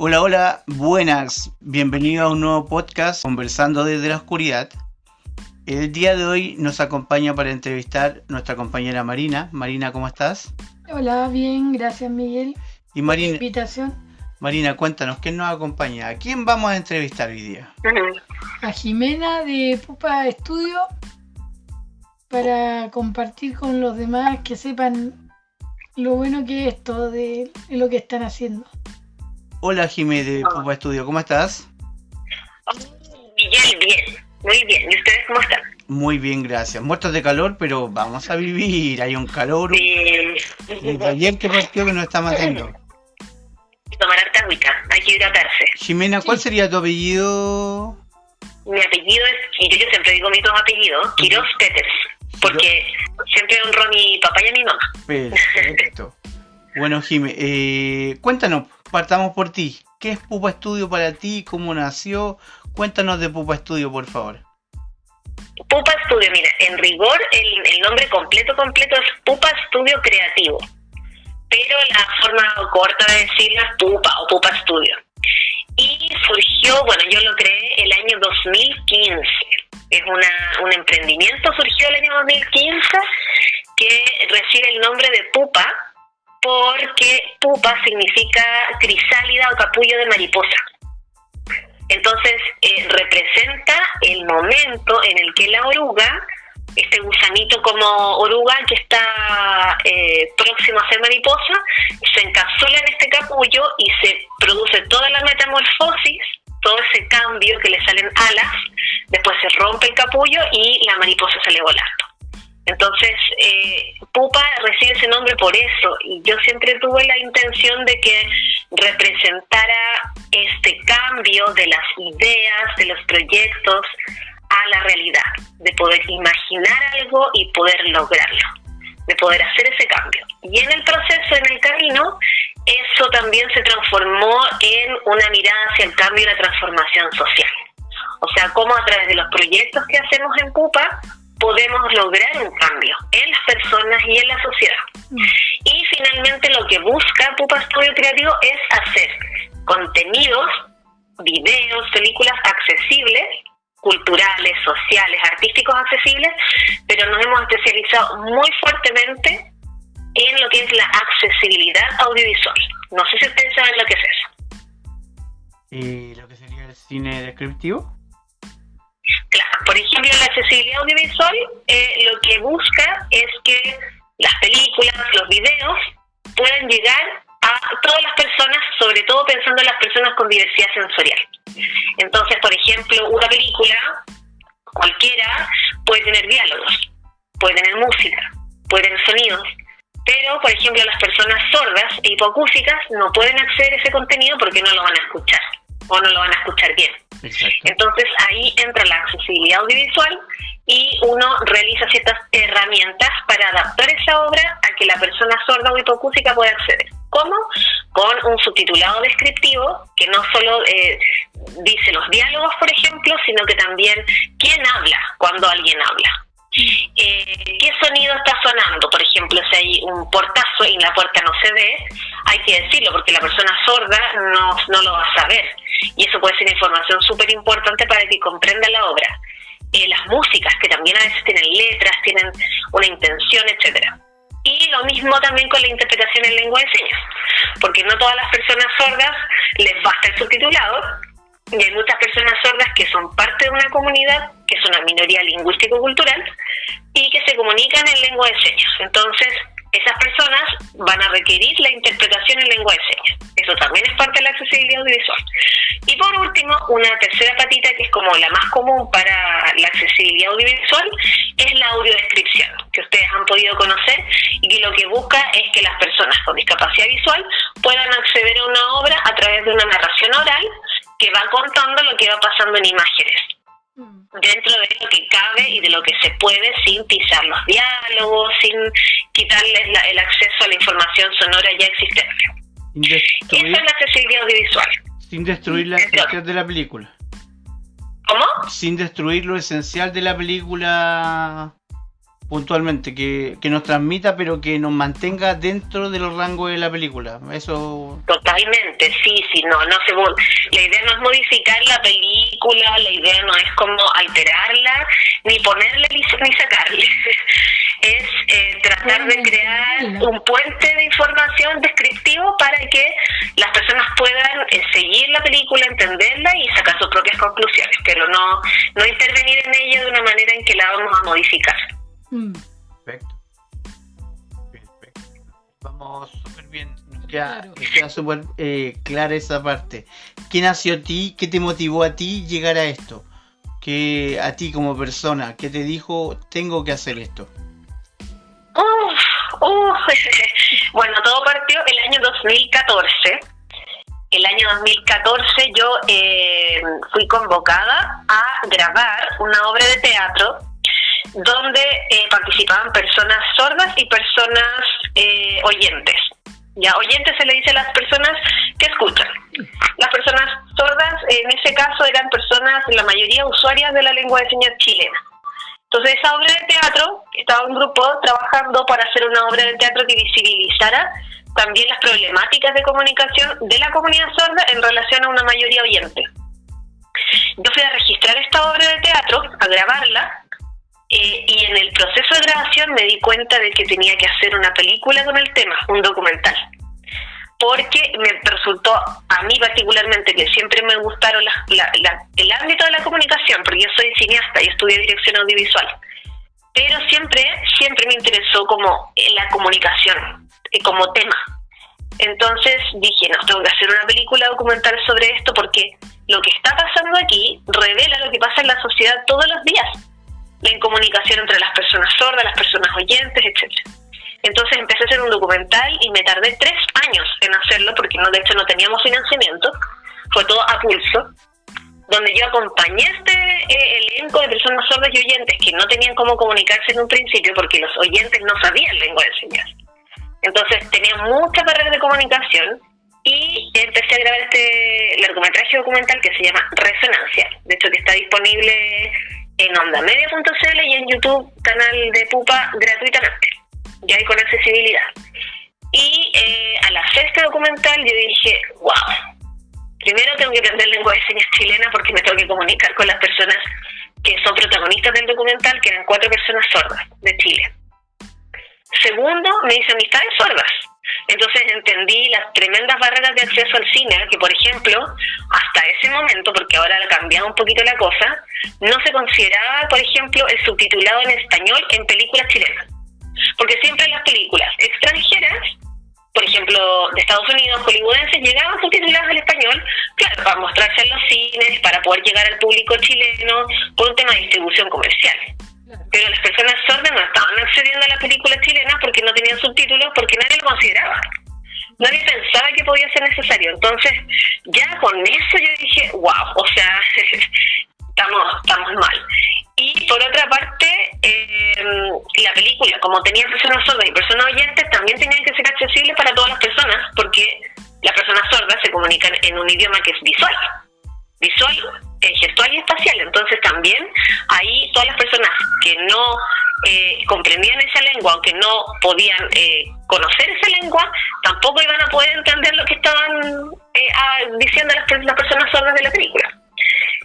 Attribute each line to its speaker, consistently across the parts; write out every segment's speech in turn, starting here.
Speaker 1: Hola, hola, buenas. Bienvenido a un nuevo podcast Conversando desde la Oscuridad. El día de hoy nos acompaña para entrevistar nuestra compañera Marina. Marina, ¿cómo estás?
Speaker 2: Hola, bien, gracias Miguel
Speaker 1: Y
Speaker 2: por la
Speaker 1: Marina,
Speaker 2: invitación.
Speaker 1: Marina, cuéntanos, ¿quién nos acompaña? ¿A quién vamos a entrevistar hoy día?
Speaker 2: A Jimena de Pupa Estudio para compartir con los demás que sepan lo bueno que es esto de lo que están haciendo.
Speaker 1: Hola, Jimé de Pupa Estudio, ¿cómo estás?
Speaker 3: Miguel, bien, muy bien. ¿Y ustedes cómo están?
Speaker 1: Muy bien, gracias. Muertos de calor, pero vamos a vivir. Hay un calor. Desde ayer que partió que nos está matando.
Speaker 3: Tomar harta agüita, hay que hidratarse.
Speaker 1: Jimena, ¿cuál sería tu apellido?
Speaker 3: Mi apellido es Quiro, yo siempre digo mis dos apellidos, Quiroz Peters, porque siempre honro a mi papá y a mi mamá.
Speaker 1: Perfecto. Bueno, Jimé, cuéntanos, partamos por ti. ¿Qué es Pupa Estudio para ti? ¿Cómo nació? Cuéntanos de Pupa Estudio, por favor.
Speaker 3: Pupa Estudio, mira, en rigor el nombre completo es Pupa Estudio Creativo, pero la forma corta de decirlo es Pupa o Pupa Estudio. Y surgió, bueno, yo lo creé el año 2015. Es un emprendimiento, surgió el año 2015, que recibe el nombre de Pupa, porque pupa significa crisálida o capullo de mariposa. Entonces, representa el momento en el que la oruga, este gusanito como oruga que está próximo a ser mariposa, se encapsula en este capullo y se produce toda la metamorfosis, todo ese cambio que le salen alas, después se rompe el capullo y la mariposa sale volando. Entonces, Pupa recibe ese nombre por eso, y yo siempre tuve la intención de que representara este cambio de las ideas, de los proyectos a la realidad, de poder imaginar algo y poder lograrlo, de poder hacer ese cambio. Y en el proceso, en el camino, eso también se transformó en una mirada hacia el cambio y la transformación social. O sea, cómo a través de los proyectos que hacemos en Pupa podemos lograr un cambio en las personas y en la sociedad. Y finalmente lo que busca Pupa Estudio Creativo es hacer contenidos, videos, películas accesibles, culturales, sociales, artísticos accesibles, pero nos hemos especializado muy fuertemente en lo que es la accesibilidad audiovisual. No sé si ustedes saben lo que es eso.
Speaker 1: ¿Y lo que sería el cine descriptivo?
Speaker 3: Claro, por ejemplo, la accesibilidad audiovisual lo que busca es que las películas, los videos puedan llegar a todas las personas, sobre todo pensando en las personas con diversidad sensorial. Entonces, por ejemplo, una película cualquiera puede tener diálogos, puede tener música, puede tener sonidos, pero, por ejemplo, las personas sordas e hipoacúsicas no pueden acceder a ese contenido porque no lo van a escuchar o no lo van a escuchar bien.
Speaker 1: Exacto.
Speaker 3: Entonces ahí entra la accesibilidad audiovisual y uno realiza ciertas herramientas para adaptar esa obra a que la persona sorda o hipoacústica pueda acceder. ¿Cómo? Con un subtitulado descriptivo que no solo dice los diálogos, por ejemplo, sino que también quién habla cuando alguien habla. ¿Qué sonido está sonando? Por ejemplo, si hay un portazo y la puerta no se ve, hay que decirlo porque la persona sorda no lo va a saber. Y eso puede ser información súper importante para que comprenda la obra. Las músicas, que también a veces tienen letras, tienen una intención, etcétera. Y lo mismo también con la interpretación en lengua de señas, porque no todas las personas sordas les basta el subtitulado, y hay muchas personas sordas que son parte de una comunidad, que es una minoría lingüístico-cultural, y que se comunican en lengua de señas. Entonces, esas personas van a requerir la interpretación en lengua de señas. Eso también es parte de la accesibilidad audiovisual. Y por último, una tercera patita que es como la más común para la accesibilidad audiovisual es la audiodescripción, que ustedes han podido conocer y que lo que busca es que las personas con discapacidad visual puedan acceder a una obra a través de una narración oral que va contando lo que va pasando en imágenes, dentro de lo que cabe y de lo que se puede, sin pisar los diálogos, sin quitarles el acceso a la información sonora ya existente. Esa es la accesibilidad audiovisual.
Speaker 1: Sin destruir la esencial de la película.
Speaker 3: ¿Cómo?
Speaker 1: Sin destruir lo esencial de la película puntualmente, que nos transmita, pero que nos mantenga dentro de los rangos de la película. Eso.
Speaker 3: Totalmente, sí, la idea no es modificar la película, la idea no es como alterarla, ni ponerle ni sacarle. Es tratar de crear un puente de información descriptivo para que las personas puedan seguir la película, entenderla y sacar sus propias conclusiones, pero no intervenir en ella de una manera en que la vamos a modificar.
Speaker 1: Perfecto. Vamos súper bien. Nos queda súper clara esa parte. ¿Qué nació a ti? ¿Qué te motivó a ti llegar a esto? ¿Qué a ti como persona? ¿Qué te dijo tengo que hacer esto?
Speaker 3: Bueno, todo partió el año 2014. El año 2014 yo fui convocada a grabar una obra de teatro donde participaban personas sordas y personas oyentes. Ya, oyentes se le dice a las personas que escuchan. Las personas sordas, en ese caso, eran personas, la mayoría usuarias de la lengua de señas chilena. Entonces, esa obra de teatro, estaba un grupo trabajando para hacer una obra de teatro que visibilizara también las problemáticas de comunicación de la comunidad sorda en relación a una mayoría oyente. Yo fui a registrar esta obra de teatro, a grabarla, y en el proceso de grabación me di cuenta de que tenía que hacer una película con el tema, un documental. Porque me resultó, a mí particularmente, que siempre me gustaron el ámbito de la comunicación, porque yo soy cineasta y estudié dirección audiovisual, pero siempre me interesó como la comunicación, como tema. Entonces dije, no, tengo que hacer una película documental sobre esto, porque lo que está pasando aquí revela lo que pasa en la sociedad todos los días, la incomunicación entre las personas sordas, las personas oyentes, etcétera. Entonces empecé a hacer un documental y me tardé 3 años en hacerlo porque de hecho no teníamos financiamiento, fue todo a pulso, donde yo acompañé elenco de personas sordas y oyentes que no tenían cómo comunicarse en un principio porque los oyentes no sabían lengua de señas. Entonces tenía muchas barreras de comunicación y empecé a grabar este largometraje documental que se llama Resonancia, de hecho que está disponible en ondamedia.cl y en YouTube, canal de Pupa, gratuitamente. Ya hay con accesibilidad. Y al hacer este documental yo dije, wow, primero tengo que aprender lengua de señas chilena porque me tengo que comunicar con las personas que son protagonistas del documental, que eran 4 personas sordas de Chile. Segundo, me hice amistades sordas. Entonces entendí las tremendas barreras de acceso al cine, que por ejemplo, hasta ese momento, porque ahora ha cambiado un poquito la cosa, no se consideraba, por ejemplo, el subtitulado en español en películas chilenas. Porque siempre las películas extranjeras, por ejemplo, de Estados Unidos, hollywoodenses, llegaban subtituladas al español, claro, para mostrarse en los cines, para poder llegar al público chileno, por un tema de distribución comercial. Pero las personas sordas no estaban accediendo a las películas chilenas porque no tenían subtítulos, porque nadie lo consideraba. Nadie pensaba que podía ser necesario. Entonces, ya con eso yo dije, wow, o sea, estamos mal. Y por otra parte, la película, como tenía personas sordas y personas oyentes, también tenían que ser accesibles para todas las personas, porque las personas sordas se comunican en un idioma que es visual, gestual y espacial. Entonces también ahí todas las personas que no comprendían esa lengua o que no podían conocer esa lengua, tampoco iban a poder entender lo que estaban diciendo las personas sordas de la película.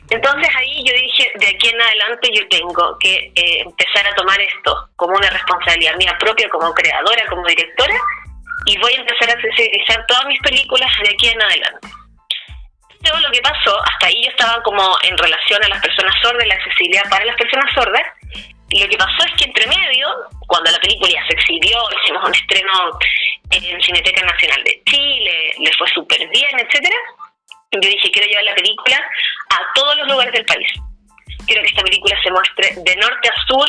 Speaker 3: Entonces ahí yo dije, de aquí en adelante yo tengo que empezar a tomar esto como una responsabilidad mía propia, como creadora, como directora, y voy a empezar a accesibilizar todas mis películas de aquí en adelante. Todo lo que pasó, hasta ahí yo estaba como en relación a las personas sordas, la accesibilidad para las personas sordas, y lo que pasó es que entre medio, cuando la película ya se exhibió, hicimos un estreno en Cineteca Nacional de Chile, le fue súper bien, etcétera. Yo dije, quiero llevar la película a todos los lugares del país. Quiero que esta película se muestre de norte a sur,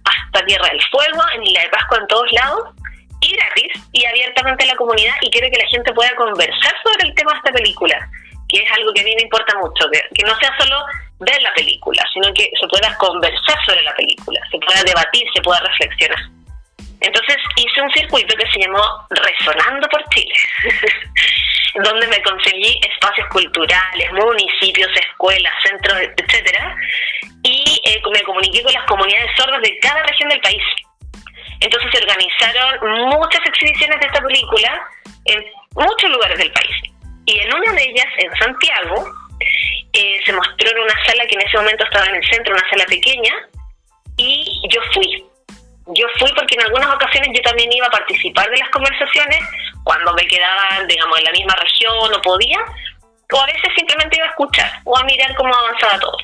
Speaker 3: hasta Tierra del Fuego, en Isla de Pascua, en todos lados, y gratis, y abiertamente a la comunidad, y quiero que la gente pueda conversar sobre el tema de esta película, que es algo que a mí me importa mucho, que no sea solo ver la película, sino que se pueda conversar sobre la película, se pueda debatir, se pueda reflexionar. Entonces hice un circuito que se llamó Resonando por Chile, donde me conseguí espacios culturales, municipios, escuelas, centros, etcétera, y me comuniqué con las comunidades sordas de cada región del país. Entonces se organizaron muchas exhibiciones de esta película en muchos lugares del país. Y en una de ellas, en Santiago, se mostró en una sala que en ese momento estaba en el centro, una sala pequeña, y yo fui. Yo fui porque en algunas ocasiones yo también iba a participar de las conversaciones cuando me quedaba, digamos, en la misma región o podía, o a veces simplemente iba a escuchar o a mirar cómo avanzaba todo.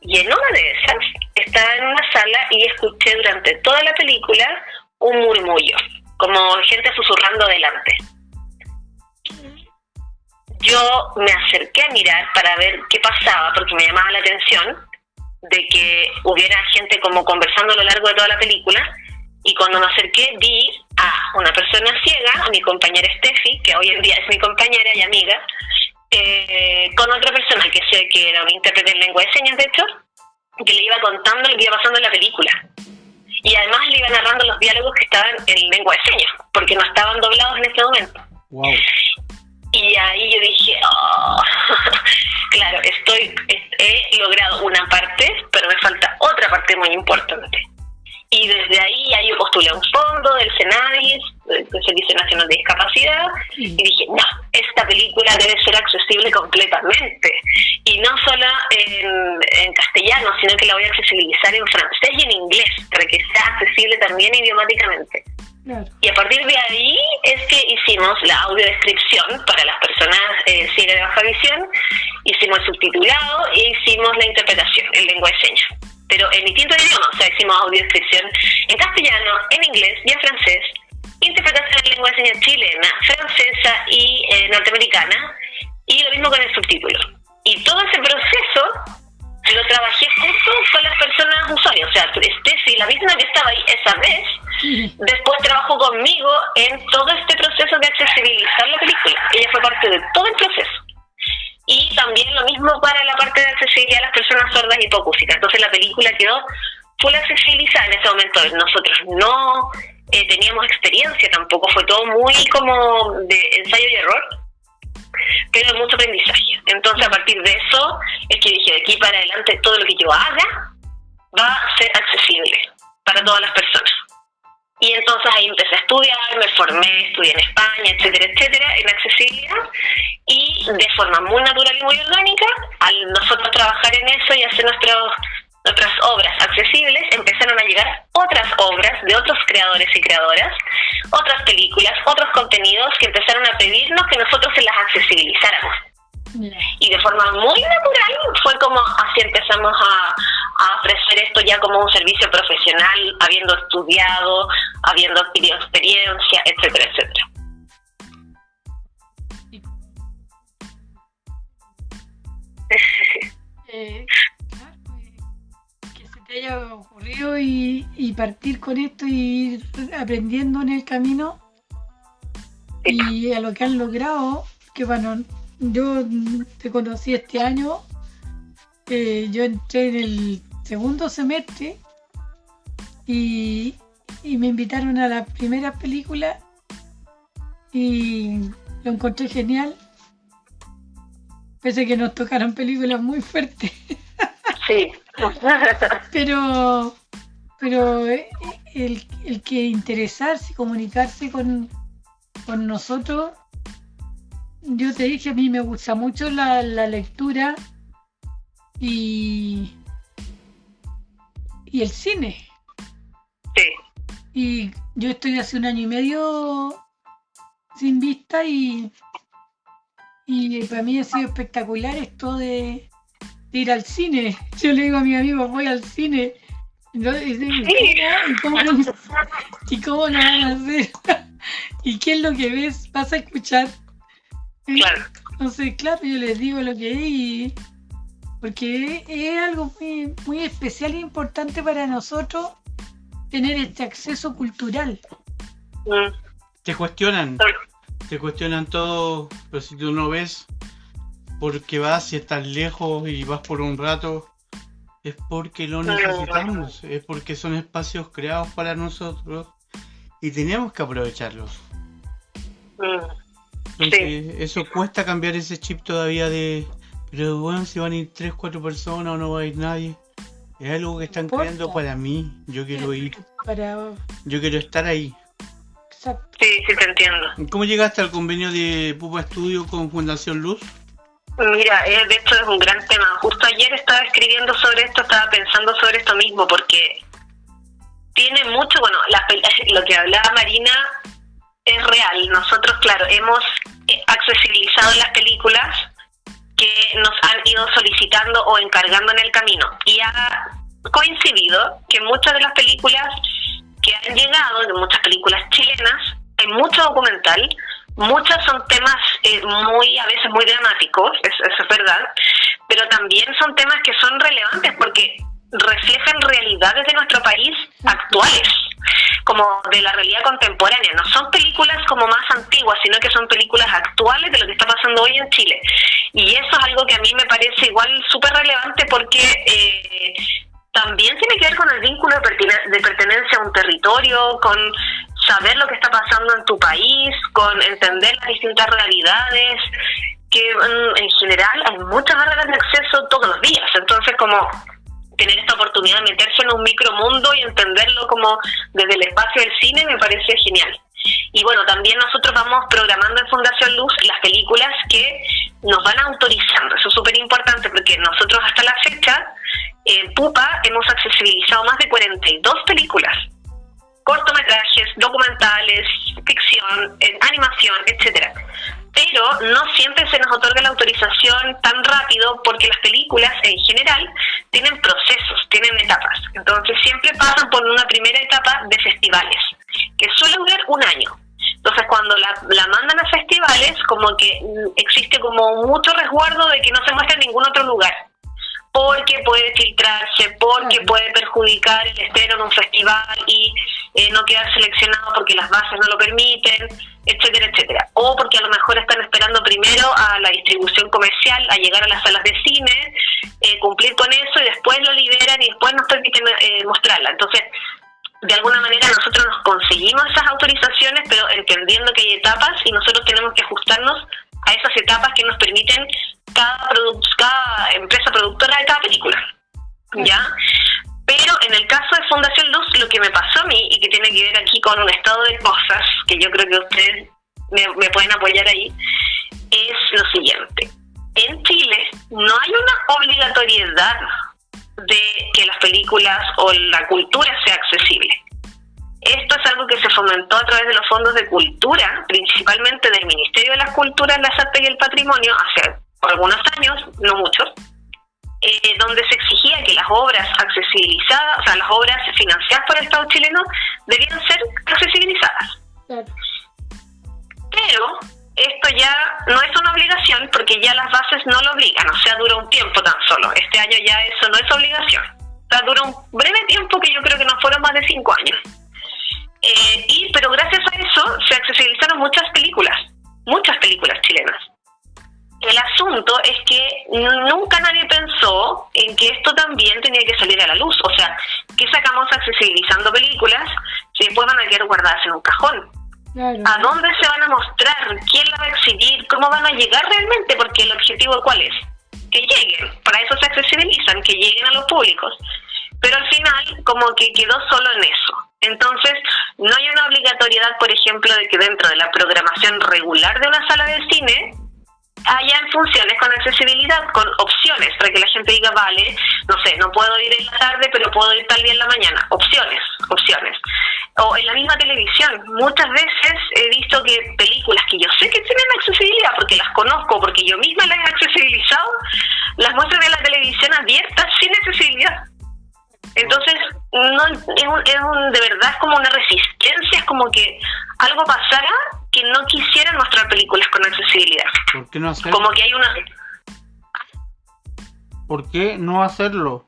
Speaker 3: Y en una de esas estaba en una sala y escuché durante toda la película un murmullo, como gente susurrando delante. Yo me acerqué a mirar para ver qué pasaba, porque me llamaba la atención de que hubiera gente como conversando a lo largo de toda la película, y cuando me acerqué vi a una persona ciega, a mi compañera Steffi, que hoy en día es mi compañera y amiga, con otra persona que era un intérprete en lengua de señas, de hecho, que le iba contando lo que iba pasando en la película. Y además le iba narrando los diálogos que estaban en lengua de señas, porque no estaban doblados en ese momento.
Speaker 1: Wow.
Speaker 3: Y ahí yo dije, claro, he logrado una parte, pero me falta otra parte muy importante. Y desde ahí ya yo postulé a un fondo del Senadis, del Servicio Nacional de Discapacidad, y dije, no, esta película debe ser accesible completamente. Y no solo en castellano, sino que la voy a accesibilizar en francés y en inglés, para que sea accesible también idiomáticamente. Claro. Y a partir de ahí es que hicimos la audiodescripción para las personas ciegas de baja visión, hicimos el subtitulado e hicimos la interpretación en lengua de señas. Pero en distintos idiomas, o sea, hicimos audiodescripción en castellano, en inglés y en francés, interpretación en lengua de señas chilena, francesa y norteamericana, y lo mismo con el subtítulo. Y todo ese proceso lo trabajé justo con las personas usuarias, o sea, Steffi, la misma que estaba ahí esa vez, después trabajó conmigo en todo este proceso de accesibilizar la película. Ella fue parte de todo el proceso. Y también lo mismo para la parte de accesibilidad a las personas sordas y hipocúsicas. Entonces la película quedó full accesibilizada en ese momento. Nosotros no teníamos experiencia tampoco, fue todo muy como de ensayo y error, pero mucho aprendizaje. Entonces a partir de eso es que dije, de aquí para adelante todo lo que yo haga va a ser accesible para todas las personas. Y entonces ahí empecé a estudiar, me formé, estudié en España, etcétera, etcétera, en accesibilidad, y de forma muy natural y muy orgánica, al nosotros trabajar en eso y hacer nuestras obras accesibles, empezaron a llegar otras obras de otros creadores y creadoras, otras películas, otros contenidos que empezaron a pedirnos que nosotros se las accesibilizáramos. Y de forma muy natural fue como así empezamos a ofrecer esto ya como un servicio profesional, habiendo estudiado, habiendo adquirido experiencia, etcétera, etcétera.
Speaker 2: Que se te haya ocurrido y partir con esto y ir aprendiendo en el camino, y a lo que han logrado, que bueno, yo te conocí este año, yo entré en el segundo semestre y me invitaron a la primera película y lo encontré genial, pese a que nos tocaron películas muy fuertes.
Speaker 3: Sí.
Speaker 2: pero el que interesarse y comunicarse con nosotros, yo te dije, a mí me gusta mucho la lectura y el cine.
Speaker 3: Sí.
Speaker 2: Y yo estoy hace 1 año y medio sin vista y para mí ha sido espectacular esto de ir al cine. Yo le digo a mis amigos, voy al cine. ¿Y cómo lo van a hacer? ¿Y qué es lo que ves? ¿Vas a escuchar?
Speaker 3: Claro.
Speaker 2: Entonces, claro, yo les digo lo que es, porque es algo muy, muy especial e importante para nosotros tener este acceso cultural.
Speaker 1: Te cuestionan todo, pero si tú no ves porque vas y estás lejos y vas por un rato, es porque lo necesitamos, es porque son espacios creados para nosotros y tenemos que aprovecharlos. Entonces, eso cuesta cambiar ese chip todavía pero bueno, si van a ir 3-4 personas o no va a ir nadie, es algo que están creando para mí, yo quiero ir. yo quiero estar ahí.
Speaker 2: Exacto.
Speaker 3: Sí, sí te entiendo.
Speaker 1: ¿Cómo llegaste al convenio de Pupa Estudio con Fundación Luz?
Speaker 3: Mira, de hecho es un gran tema. Justo ayer estaba escribiendo sobre esto, estaba pensando sobre esto mismo, porque tiene mucho, bueno, lo que hablaba Marina es real. Nosotros, claro, hemos accesibilizado las películas que nos han ido solicitando o encargando en el camino. Y ha coincidido que muchas de las películas que han llegado, de muchas películas chilenas, hay mucho documental, muchas son temas a veces muy dramáticos, eso es verdad, pero también son temas que son relevantes porque reflejan realidades de nuestro país actuales, como de la realidad contemporánea. No son películas como más antiguas, sino que son películas actuales de lo que está pasando hoy en Chile. Y eso es algo que a mí me parece igual súper relevante porque también tiene que ver con el vínculo de pertenencia a un territorio, con saber lo que está pasando en tu país, con entender las distintas realidades, que en general hay muchas barreras de acceso todos los días. Entonces, como tener esta oportunidad de meterse en un micromundo y entenderlo como desde el espacio del cine me parece genial. Y bueno, también nosotros vamos programando en Fundación Luz las películas que nos van autorizando. Eso es súper importante porque nosotros hasta la fecha, en Pupa, hemos accesibilizado más de 42 películas. Cortometrajes, documentales, ficción, animación, etcétera. Pero no siempre se nos otorga la autorización tan rápido porque las películas en general tienen procesos, tienen etapas. Entonces siempre pasan por una primera etapa de festivales, que suele durar un año. Entonces cuando la mandan a festivales, como que existe como mucho resguardo de que no se muestre en ningún otro lugar, porque puede filtrarse, porque puede perjudicar el estreno en un festival y no quedar seleccionado porque las bases no lo permiten, etcétera, etcétera. O porque a lo mejor están esperando primero a la distribución comercial, a llegar a las salas de cine, cumplir con eso y después lo liberan y después nos permiten mostrarla. Entonces, de alguna manera nosotros nos conseguimos esas autorizaciones, pero entendiendo que hay etapas y nosotros tenemos que ajustarnos a esas etapas que nos permiten cada empresa productora de cada película, ¿ya? Pero en el caso de Fundación Luz, lo que me pasó a mí, y que tiene que ver aquí con un estado de cosas, que yo creo que ustedes me pueden apoyar ahí, es lo siguiente. En Chile no hay una obligatoriedad de que las películas o la cultura sea accesible. Esto es algo que se fomentó a través de los fondos de cultura, principalmente del Ministerio de las Culturas, las Artes y el Patrimonio, hace algunos años, no muchos, donde se exigía que las obras accesibilizadas, o sea, las obras financiadas por el Estado chileno, debían ser accesibilizadas.
Speaker 2: Claro.
Speaker 3: Pero esto ya no es una obligación porque ya las bases no lo obligan, o sea, dura un tiempo tan solo. Este año ya eso no es obligación. O sea, dura un breve tiempo que yo creo que no fueron más de 5 años. Pero gracias a eso se accesibilizaron muchas películas chilenas. El asunto es que nunca nadie pensó en que esto también tenía que salir a la luz. O sea, ¿qué sacamos accesibilizando películas si después van a quedar guardadas en un cajón?
Speaker 2: Claro.
Speaker 3: ¿A dónde se van a mostrar? ¿Quién la va a exhibir? ¿Cómo van a llegar realmente? Porque el objetivo, ¿cuál es? Que lleguen. Para eso se accesibilizan, que lleguen a los públicos. Pero al final, como que quedó solo en eso. Entonces, no hay una obligatoriedad, por ejemplo, de que dentro de la programación regular de una sala de cine hayan funciones con accesibilidad, con opciones, para que la gente diga, vale, no sé, no puedo ir en la tarde, pero puedo ir tal día en la mañana. Opciones. O en la misma televisión, muchas veces he visto que películas que yo sé que tienen accesibilidad, porque las conozco, porque yo misma las he accesibilizado, las muestran en la televisión abierta sin accesibilidad. Entonces, no de verdad es como una resistencia, es como que algo pasara que no quisieran mostrar películas con accesibilidad.
Speaker 1: ¿Por qué no hacerlo?
Speaker 3: Como que hay una...
Speaker 1: ¿Por qué no hacerlo?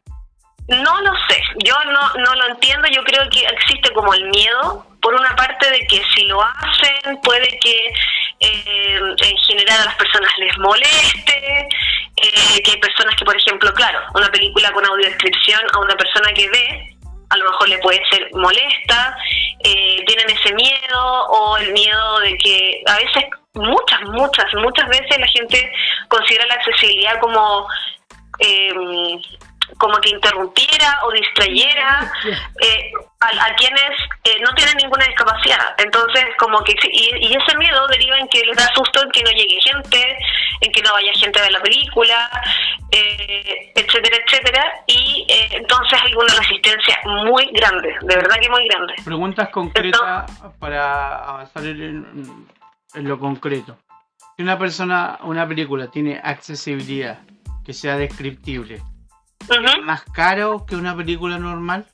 Speaker 3: No lo sé, yo no lo entiendo. Yo creo que existe como el miedo, por una parte, de que si lo hacen puede que en general a las personas les moleste, que hay personas que, por ejemplo, claro, una película con audiodescripción a una persona que ve, a lo mejor le puede ser molesta, tienen ese miedo, o el miedo de que a veces, muchas veces la gente considera la accesibilidad como como que interrumpiera o distrayera a quienes no tienen ninguna discapacidad. Entonces, como que y ese miedo deriva en que les da susto en que no llegue gente, en que no vaya gente a ver la película, etcétera, etcétera, y entonces hay una resistencia muy grande, de verdad que muy grande.
Speaker 1: Preguntas concretas para avanzar en lo concreto. Si una película tiene accesibilidad, que sea descriptible, ¿es más caro que una película normal?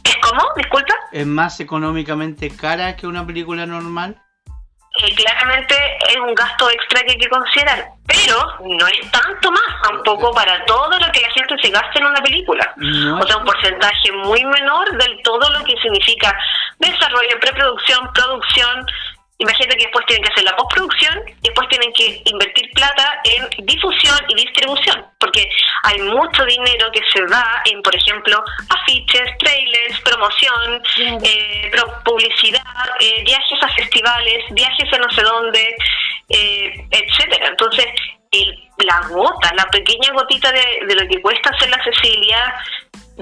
Speaker 3: ¿Es cómo? Disculpa.
Speaker 1: ¿Es más económicamente cara que una película normal?
Speaker 3: Claramente es un gasto extra que hay que considerar, pero no es tanto más tampoco para todo lo que la gente se gasta en una película. O sea, un porcentaje muy menor del todo lo que significa desarrollo, preproducción, producción. Imagínate que después tienen que hacer la postproducción y después tienen que invertir plata en difusión y distribución, porque hay mucho dinero que se da en, por ejemplo, afiches, trailers, promoción, publicidad, viajes a festivales, viajes a no sé dónde, etcétera. Entonces, la pequeña gotita de lo que cuesta hacer la accesibilidad,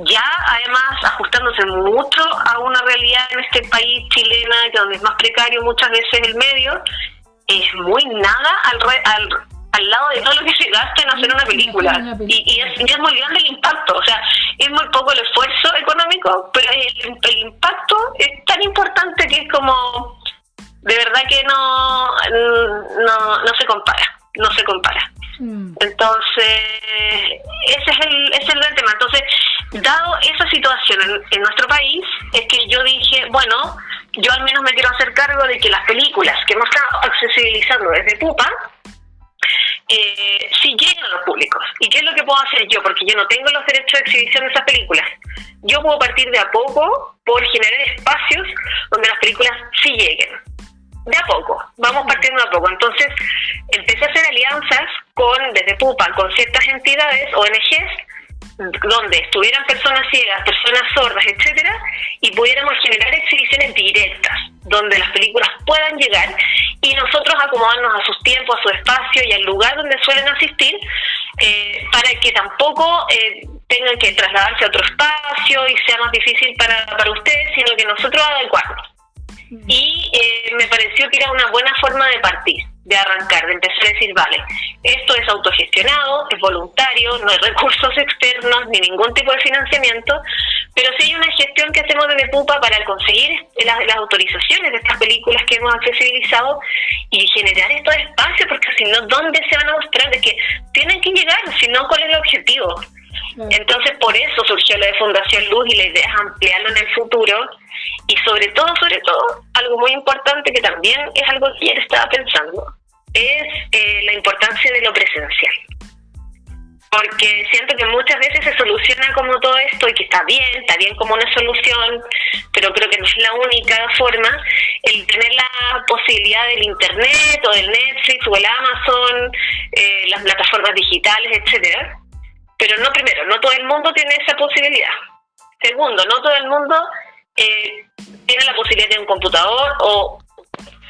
Speaker 3: ya además ajustándose mucho a una realidad en este país chilena, donde es más precario muchas veces el medio, es muy nada al lado de todo lo que se gasta en hacer una película. Y es muy grande el impacto, o sea, es muy poco el esfuerzo económico, pero el impacto es tan importante que es como, de verdad que no se compara. Entonces, ese es el gran tema. Entonces, dado esa situación en nuestro país, es que yo dije, bueno, yo al menos me quiero hacer cargo de que las películas que hemos estado accesibilizando desde Pupa, sí lleguen a los públicos. ¿Y qué es lo que puedo hacer yo? Porque yo no tengo los derechos de exhibición de esas películas. Yo puedo partir de a poco por generar espacios donde las películas sí lleguen. De a poco, vamos partiendo de a poco. Entonces, empecé a hacer alianzas desde Pupa, con ciertas entidades, ONGs, donde estuvieran personas ciegas, personas sordas, etcétera, y pudiéramos generar exhibiciones directas, donde las películas puedan llegar, y nosotros acomodarnos a sus tiempos, a su espacio y al lugar donde suelen asistir, para que tampoco tengan que trasladarse a otro espacio y sea más difícil para ustedes, sino que nosotros adecuarnos. Y me pareció que era una buena forma de partir, de arrancar, de empezar a decir, vale, esto es autogestionado, es voluntario, no hay recursos externos ni ningún tipo de financiamiento, pero sí hay una gestión que hacemos desde Pupa para conseguir las autorizaciones de estas películas que hemos accesibilizado y generar estos espacios, porque si no, ¿dónde se van a mostrar? De que tienen que llegar, si no, ¿cuál es el objetivo? Entonces, por eso surgió la de Fundación Luz, y la idea es ampliarlo en el futuro, y sobre todo, algo muy importante que también es algo que ayer estaba pensando, es la importancia de lo presencial. Porque siento que muchas veces se soluciona como todo esto, y que está bien como una solución, pero creo que no es la única forma, el tener la posibilidad del internet o del Netflix o el Amazon, las plataformas digitales, etcétera. Pero no todo el mundo tiene esa posibilidad. Segundo, no todo el mundo tiene la posibilidad de un computador o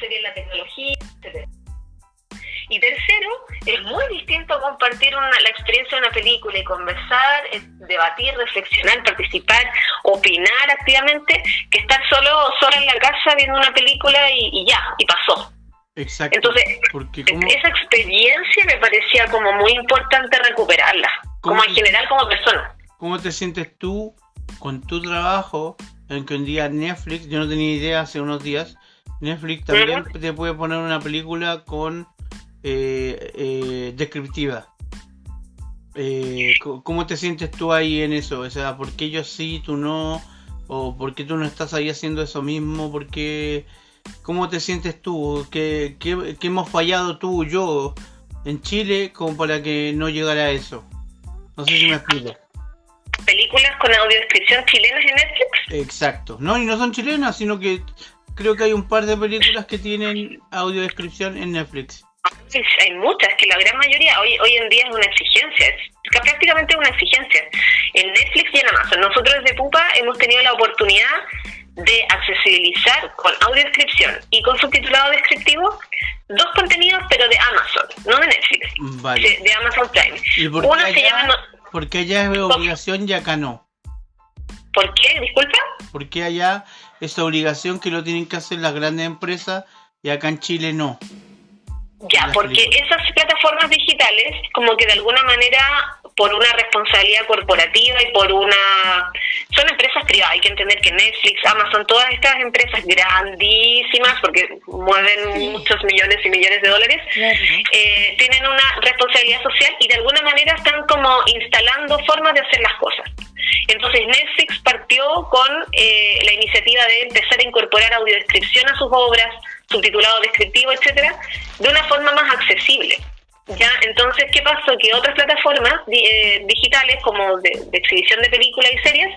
Speaker 3: sería la tecnología, etc. Y tercero, es muy distinto compartir la experiencia de una película y conversar, debatir, reflexionar, participar, opinar activamente, que estar sola en la casa viendo una película y pasó.
Speaker 1: Exacto.
Speaker 3: Entonces, esa experiencia me parecía como muy importante recuperarla, como en general como persona.
Speaker 1: ¿Cómo te sientes tú con tu trabajo? En que un día Netflix, yo no tenía idea hace unos días, Netflix también te puede poner una película con descriptiva. ¿Cómo te sientes tú ahí en eso? O sea, ¿por qué yo sí, tú no? ¿O por qué tú no estás ahí haciendo eso mismo? ¿Por qué? ¿Cómo te sientes tú? ¿Qué hemos fallado tú, yo, en Chile como para que no llegara a eso? No sé si me explico.
Speaker 3: ¿Películas con audiodescripción chilenas en Netflix?
Speaker 1: Exacto. No, y no son chilenas, sino que creo que hay un par de películas que tienen audiodescripción en Netflix.
Speaker 3: Sí, hay muchas, que la gran mayoría hoy en día es una exigencia, es prácticamente una exigencia. En Netflix y en Amazon. Nosotros desde Pupa hemos tenido la oportunidad de accesibilizar con audiodescripción y con subtitulado descriptivo 2 contenidos, pero de Amazon, no de Netflix,
Speaker 1: vale.
Speaker 3: de Amazon Prime.
Speaker 1: Uno se llama Porque allá es obligación y acá no.
Speaker 3: ¿Por qué? Disculpa.
Speaker 1: Porque allá es obligación que lo tienen que hacer las grandes empresas y acá en Chile no.
Speaker 3: Ya, porque esas plataformas digitales, como que de alguna manera, por una responsabilidad corporativa y por una... Son empresas privadas, hay que entender que Netflix, Amazon, todas estas empresas grandísimas, porque mueven muchos millones y millones de dólares, tienen una responsabilidad social y de alguna manera están como instalando formas de hacer las cosas. Entonces Netflix partió con la iniciativa de empezar a incorporar audiodescripción a sus obras, subtitulado descriptivo, etcétera, de una forma más accesible. ¿Ya? Entonces, ¿qué pasó? Que otras plataformas digitales, como de exhibición de películas y series,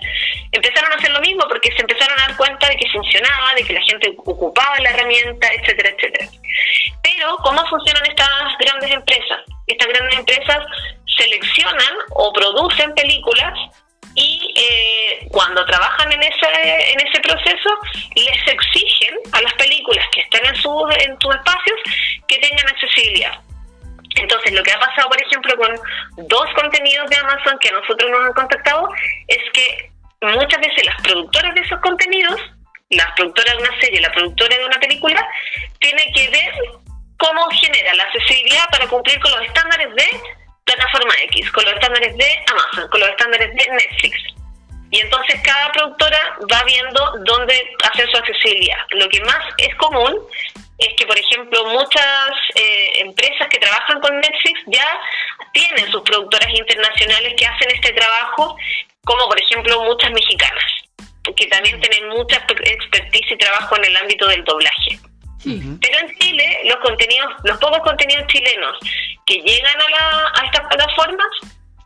Speaker 3: empezaron a hacer lo mismo porque se empezaron a dar cuenta de que funcionaba, de que la gente ocupaba la herramienta, etcétera, etcétera. Pero, ¿cómo funcionan estas grandes empresas? Estas grandes empresas seleccionan o producen películas y cuando trabajan en ese proceso les exigen a las películas que estén en sus espacios que tengan accesibilidad. Entonces, lo que ha pasado, por ejemplo, con 2 contenidos de Amazon que a nosotros nos han contactado es que muchas veces las productoras de esos contenidos, las productoras de una serie, la productora de una película, tiene que ver cómo genera la accesibilidad para cumplir con los estándares de plataforma X, con los estándares de Amazon, con los estándares de Netflix. Y entonces cada productora va viendo dónde hacer su accesibilidad. Lo que más es común es que, por ejemplo, muchas empresas que trabajan con Netflix ya tienen sus productoras internacionales que hacen este trabajo, como por ejemplo muchas mexicanas, que también tienen mucha expertise y trabajo en el ámbito del doblaje. Sí. Pero en Chile, los pocos contenidos chilenos que llegan a estas plataformas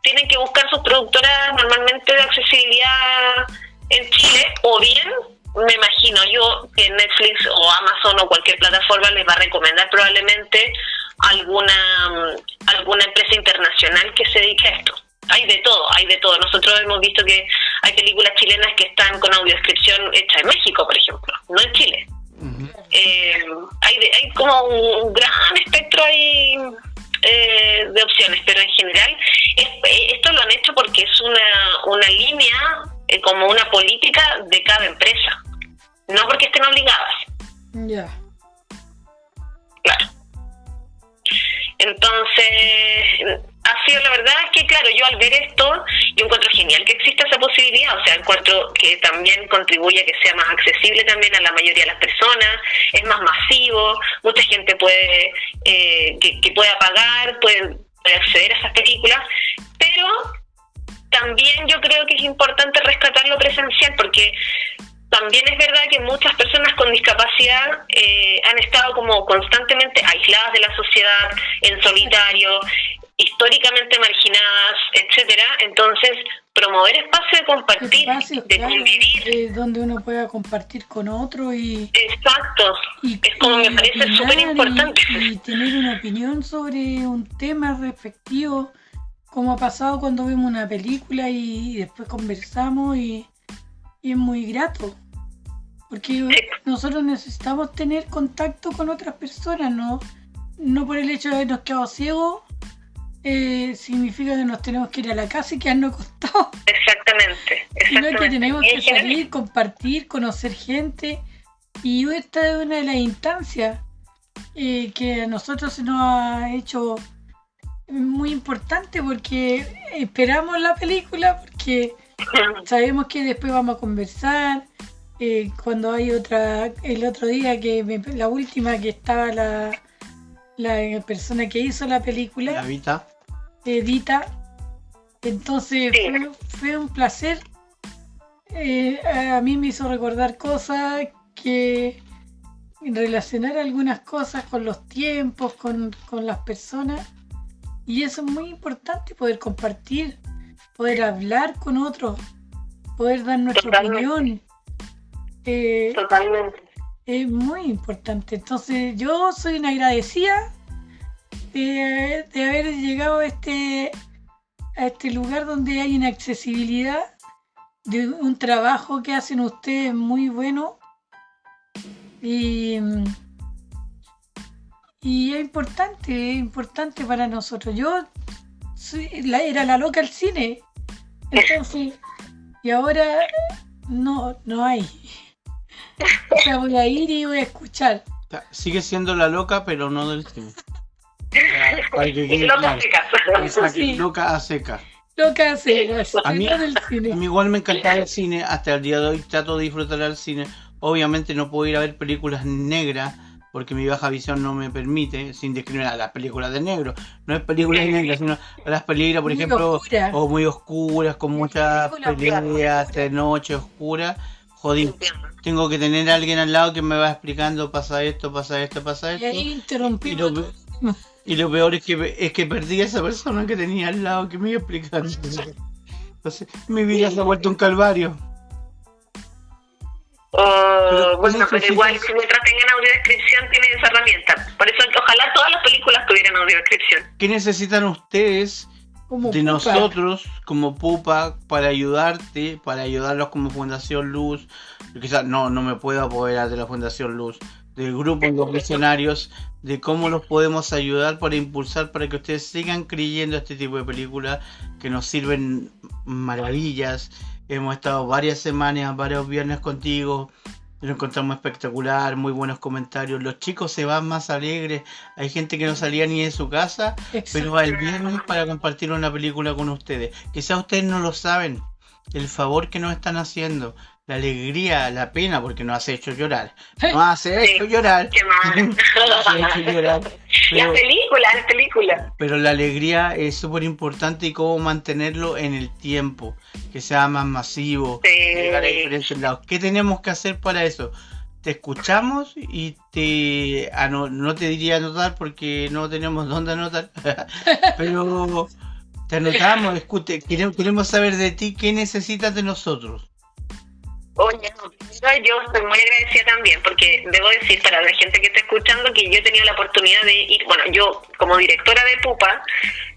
Speaker 3: tienen que buscar sus productoras normalmente de accesibilidad en Chile, o bien, me imagino yo, que Netflix o Amazon o cualquier plataforma les va a recomendar probablemente alguna empresa internacional que se dedique a esto. Hay de todo. Nosotros hemos visto que hay películas chilenas que están con audiodescripción hecha en México, por ejemplo, no en Chile. Hay como un gran espectro ahí de opciones, pero en general esto lo han hecho porque es una línea, como una política de cada empresa, no porque estén obligadas.
Speaker 2: Ya.
Speaker 3: Claro. Entonces, ha sido, la verdad es que, claro, yo al ver esto, yo encuentro genial que exista esa posibilidad, o sea, encuentro que también contribuye a que sea más accesible también a la mayoría de las personas, es más masivo, mucha gente puede, que pueda pagar, puede acceder a esas películas, pero también yo creo que es importante rescatar lo presencial, porque también es verdad que muchas personas con discapacidad han estado como constantemente aisladas de la sociedad, en solitario, históricamente marginadas, etcétera. Entonces, promover espacios de compartir,
Speaker 2: espacios,
Speaker 3: de convivir,
Speaker 2: donde uno pueda compartir con otro y...
Speaker 3: Exacto, es como me parece súper importante.
Speaker 2: Y tener una opinión sobre un tema respectivo, como ha pasado cuando vemos una película y después conversamos y es muy grato, porque nosotros necesitamos tener contacto con otras personas, no por el hecho de habernos quedado ciegos significa que nos tenemos que ir a la casa y quedarnos acostados.
Speaker 3: Exactamente.
Speaker 2: Sino que tenemos que salir, compartir, conocer gente, y esta es una de las instancias que a nosotros se nos ha hecho muy importante, porque esperamos la película, porque sabemos que después vamos a conversar. Cuando hay el otro día la última que estaba la persona que hizo la película,
Speaker 1: la
Speaker 2: Dita, entonces fue un placer. A mí me hizo recordar cosas, que relacionar algunas cosas con los tiempos, con las personas, y eso es muy importante, poder compartir, poder hablar con otros, poder dar nuestra opinión.
Speaker 3: Totalmente.
Speaker 2: Es muy importante. Entonces yo soy una agradecida de haber llegado a este lugar donde hay una accesibilidad, de un trabajo que hacen ustedes muy bueno, y es importante para nosotros. Yo era la loca al cine. Entonces, y ahora no hay. O sea, voy a ir y voy a escuchar.
Speaker 1: Sigue siendo la loca, pero no del cine.
Speaker 3: Loca a secas.
Speaker 2: Sí.
Speaker 1: Loca a seca.
Speaker 2: Loca a secas,
Speaker 1: A mí,
Speaker 2: no del cine.
Speaker 1: a mí igual me encanta el cine. Hasta el día de hoy trato de disfrutar al cine. Obviamente no puedo ir a ver películas negras porque mi baja visión no me permite, sin discriminar a las películas de negro. No es películas negras, sino a las películas, por
Speaker 2: Muy
Speaker 1: ejemplo,
Speaker 2: oscura.
Speaker 1: o muy oscuras, con muchas
Speaker 2: Películas
Speaker 1: peleas de noche oscura. Jodido.
Speaker 3: Entiendo.
Speaker 1: Tengo que tener a alguien al lado que me va explicando, pasa esto, pasa esto, pasa
Speaker 2: Y
Speaker 1: esto.
Speaker 2: ahí interrumpimos.
Speaker 1: Y lo peor es que perdí a esa persona que tenía al lado que me iba explicando. Entonces, mi vida se ha vuelto un calvario.
Speaker 3: Bueno, pero igual, si mientras tengan audiodescripción, tienen esa herramienta. Por eso, ojalá todas las películas tuvieran audiodescripción.
Speaker 1: ¿Qué necesitan ustedes
Speaker 2: Como
Speaker 1: de
Speaker 2: pupa.
Speaker 1: nosotros como Pupa para ayudarte, para ayudarlos como Fundación Luz? Quizás no me puedo apoderar de la Fundación Luz, del grupo de los visionarios, de cómo los podemos ayudar para impulsar para que ustedes sigan creyendo este tipo de películas que nos sirven maravillas. Hemos estado varias semanas, varios viernes contigo, lo encontramos espectacular, muy buenos comentarios. Los chicos se van más alegres, hay gente que no salía ni de su casa, pero va el viernes para compartir una película con ustedes. Quizás ustedes no lo saben, el favor que nos están haciendo, la alegría, la pena, porque nos hace hecho llorar. Nos hace hecho llorar.
Speaker 3: ¿Qué más?
Speaker 1: Nos hace hecho llorar.
Speaker 3: Las películas.
Speaker 1: Pero la alegría es súper importante y cómo mantenerlo en el tiempo, que sea más masivo, llegar a diferentes lados. ¿Qué tenemos que hacer para eso? Te escuchamos y no te diría anotar porque no tenemos dónde anotar, pero te anotamos, queremos saber de ti qué necesitas de nosotros.
Speaker 3: Oye, no, primero yo estoy muy agradecida también, porque debo decir para la gente que está escuchando que yo he tenido la oportunidad de ir, bueno, yo como directora de Pupa,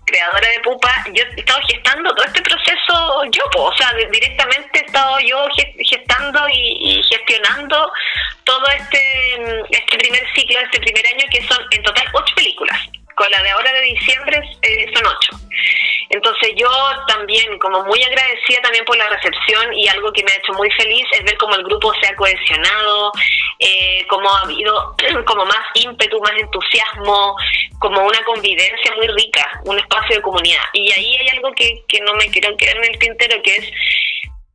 Speaker 3: creadora de Pupa, yo he estado gestando todo este proceso o sea, directamente he estado yo gestando y gestionando todo este primer ciclo, este primer año, que son en total 8 películas. Con la de ahora de diciembre son 8. Entonces yo también, como muy agradecida también por la recepción, y algo que me ha hecho muy feliz es ver cómo el grupo se ha cohesionado, cómo ha habido como más ímpetu, más entusiasmo, como una convivencia muy rica, un espacio de comunidad. Y ahí hay algo que no me quiero quedar en el tintero, que es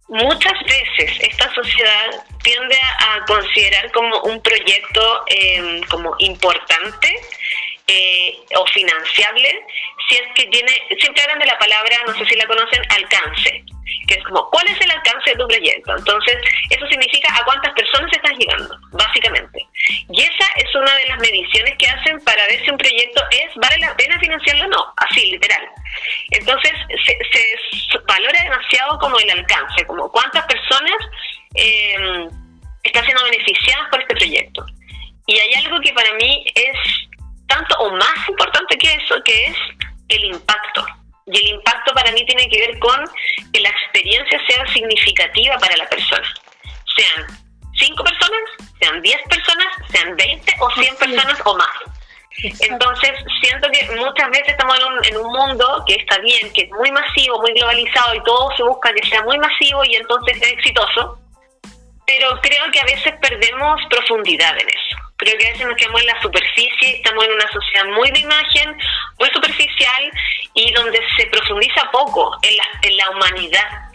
Speaker 3: muchas veces esta sociedad tiende a considerar como un proyecto como importante o financiable si es que siempre hablan de la palabra, no sé si la conocen, alcance, que es como, ¿cuál es el alcance de tu proyecto? Entonces, eso significa a cuántas personas estás llegando, básicamente. Y esa es una de las mediciones que hacen para ver si un proyecto vale la pena financiarlo o no, así, literal. Entonces, se valora demasiado como el alcance, como cuántas personas están siendo beneficiadas por este proyecto. Y hay algo que para mí es tanto o más importante que eso, que es el impacto. Y el impacto para mí tiene que ver con que la experiencia sea significativa para la persona. Sean 5 personas, sean 10 personas, sean 20 o 100 personas o más.
Speaker 2: Exacto.
Speaker 3: Entonces, siento que muchas veces estamos en un mundo que está bien, que es muy masivo, muy globalizado, y todo se busca que sea muy masivo y entonces sea exitoso, pero creo que a veces perdemos profundidad en eso. Creo que a veces nos quedamos en la superficie, estamos en una sociedad muy de imagen, muy superficial, y donde se profundiza poco en la humanidad,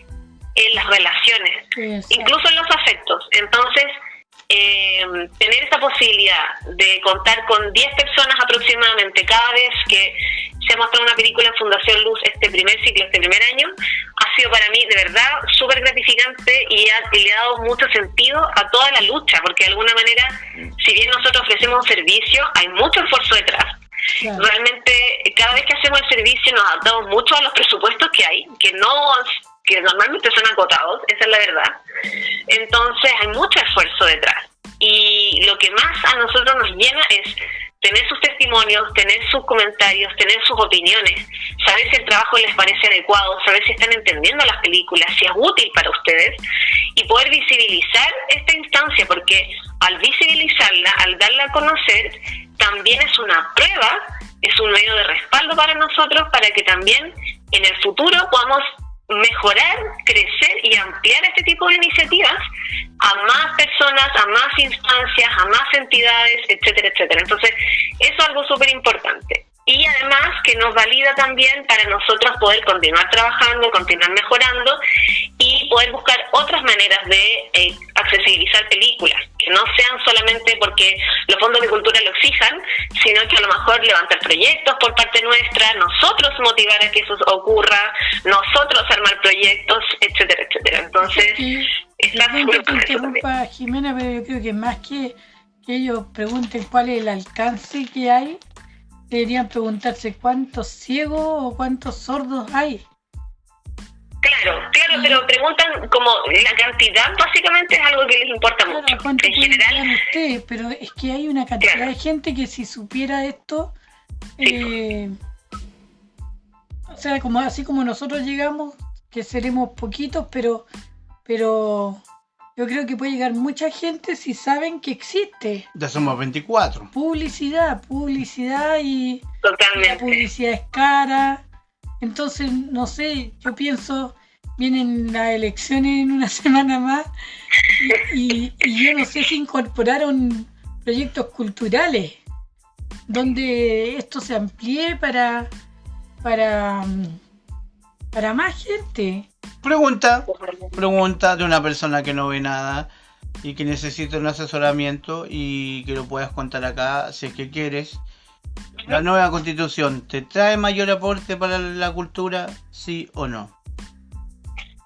Speaker 3: en las relaciones,
Speaker 2: Exacto.
Speaker 3: incluso en los afectos. Entonces, tener esa posibilidad de contar con 10 personas aproximadamente cada vez que se ha mostrado una película en Fundación Luz este primer ciclo, este primer año, ha sido para mí de verdad súper gratificante y le ha dado mucho sentido a toda la lucha, porque de alguna manera, si bien nosotros ofrecemos un servicio, hay mucho esfuerzo detrás.
Speaker 2: Claro.
Speaker 3: Realmente, cada vez que hacemos el servicio nos adaptamos mucho a los presupuestos que hay, que normalmente son acotados, esa es la verdad. Entonces hay mucho esfuerzo detrás, y lo que más a nosotros nos llena es tener sus testimonios, tener sus comentarios, tener sus opiniones, saber si el trabajo les parece adecuado, saber si están entendiendo las películas, si es útil para ustedes, y poder visibilizar esta instancia, porque al visibilizarla, al darla a conocer, también es una prueba es un medio de respaldo para nosotros, para que también en el futuro podamos mejorar, crecer y ampliar este tipo de iniciativas a más personas, a más instancias, a más entidades, etcétera, etcétera. Entonces, eso es algo súper importante. Y además que nos valida también para nosotros poder continuar trabajando, continuar mejorando y poder buscar otras maneras de accesibilizar películas, que no sean solamente porque los fondos de cultura lo exijan, sino que a lo mejor levantar proyectos por parte nuestra, nosotros motivar a que eso ocurra, nosotros armar proyectos, etcétera, etcétera. Entonces,
Speaker 2: perdón que te interrumpa, Jimena, pero yo creo que más que ellos pregunten cuál es el alcance que hay, deberían preguntarse cuántos ciegos o cuántos sordos hay.
Speaker 3: Claro, pero preguntan como la cantidad, básicamente es algo que les importa mucho.
Speaker 2: ¿Cuánto
Speaker 3: en general
Speaker 2: ustedes? Pero es que hay una cantidad de gente que si supiera esto, o sea, como así como nosotros llegamos, que seremos poquitos, pero yo creo que puede llegar mucha gente si saben que existe.
Speaker 1: Ya somos 24.
Speaker 2: Publicidad y
Speaker 3: totalmente.
Speaker 2: la publicidad es cara. Entonces, no sé, yo pienso, vienen las elecciones en una semana más y yo no sé si incorporaron proyectos culturales donde esto se amplíe para más gente.
Speaker 1: Pregunta de una persona que no ve nada y que necesita un asesoramiento y que lo puedas contar acá si es que quieres. ¿La nueva constitución te trae mayor aporte para la cultura, sí o no?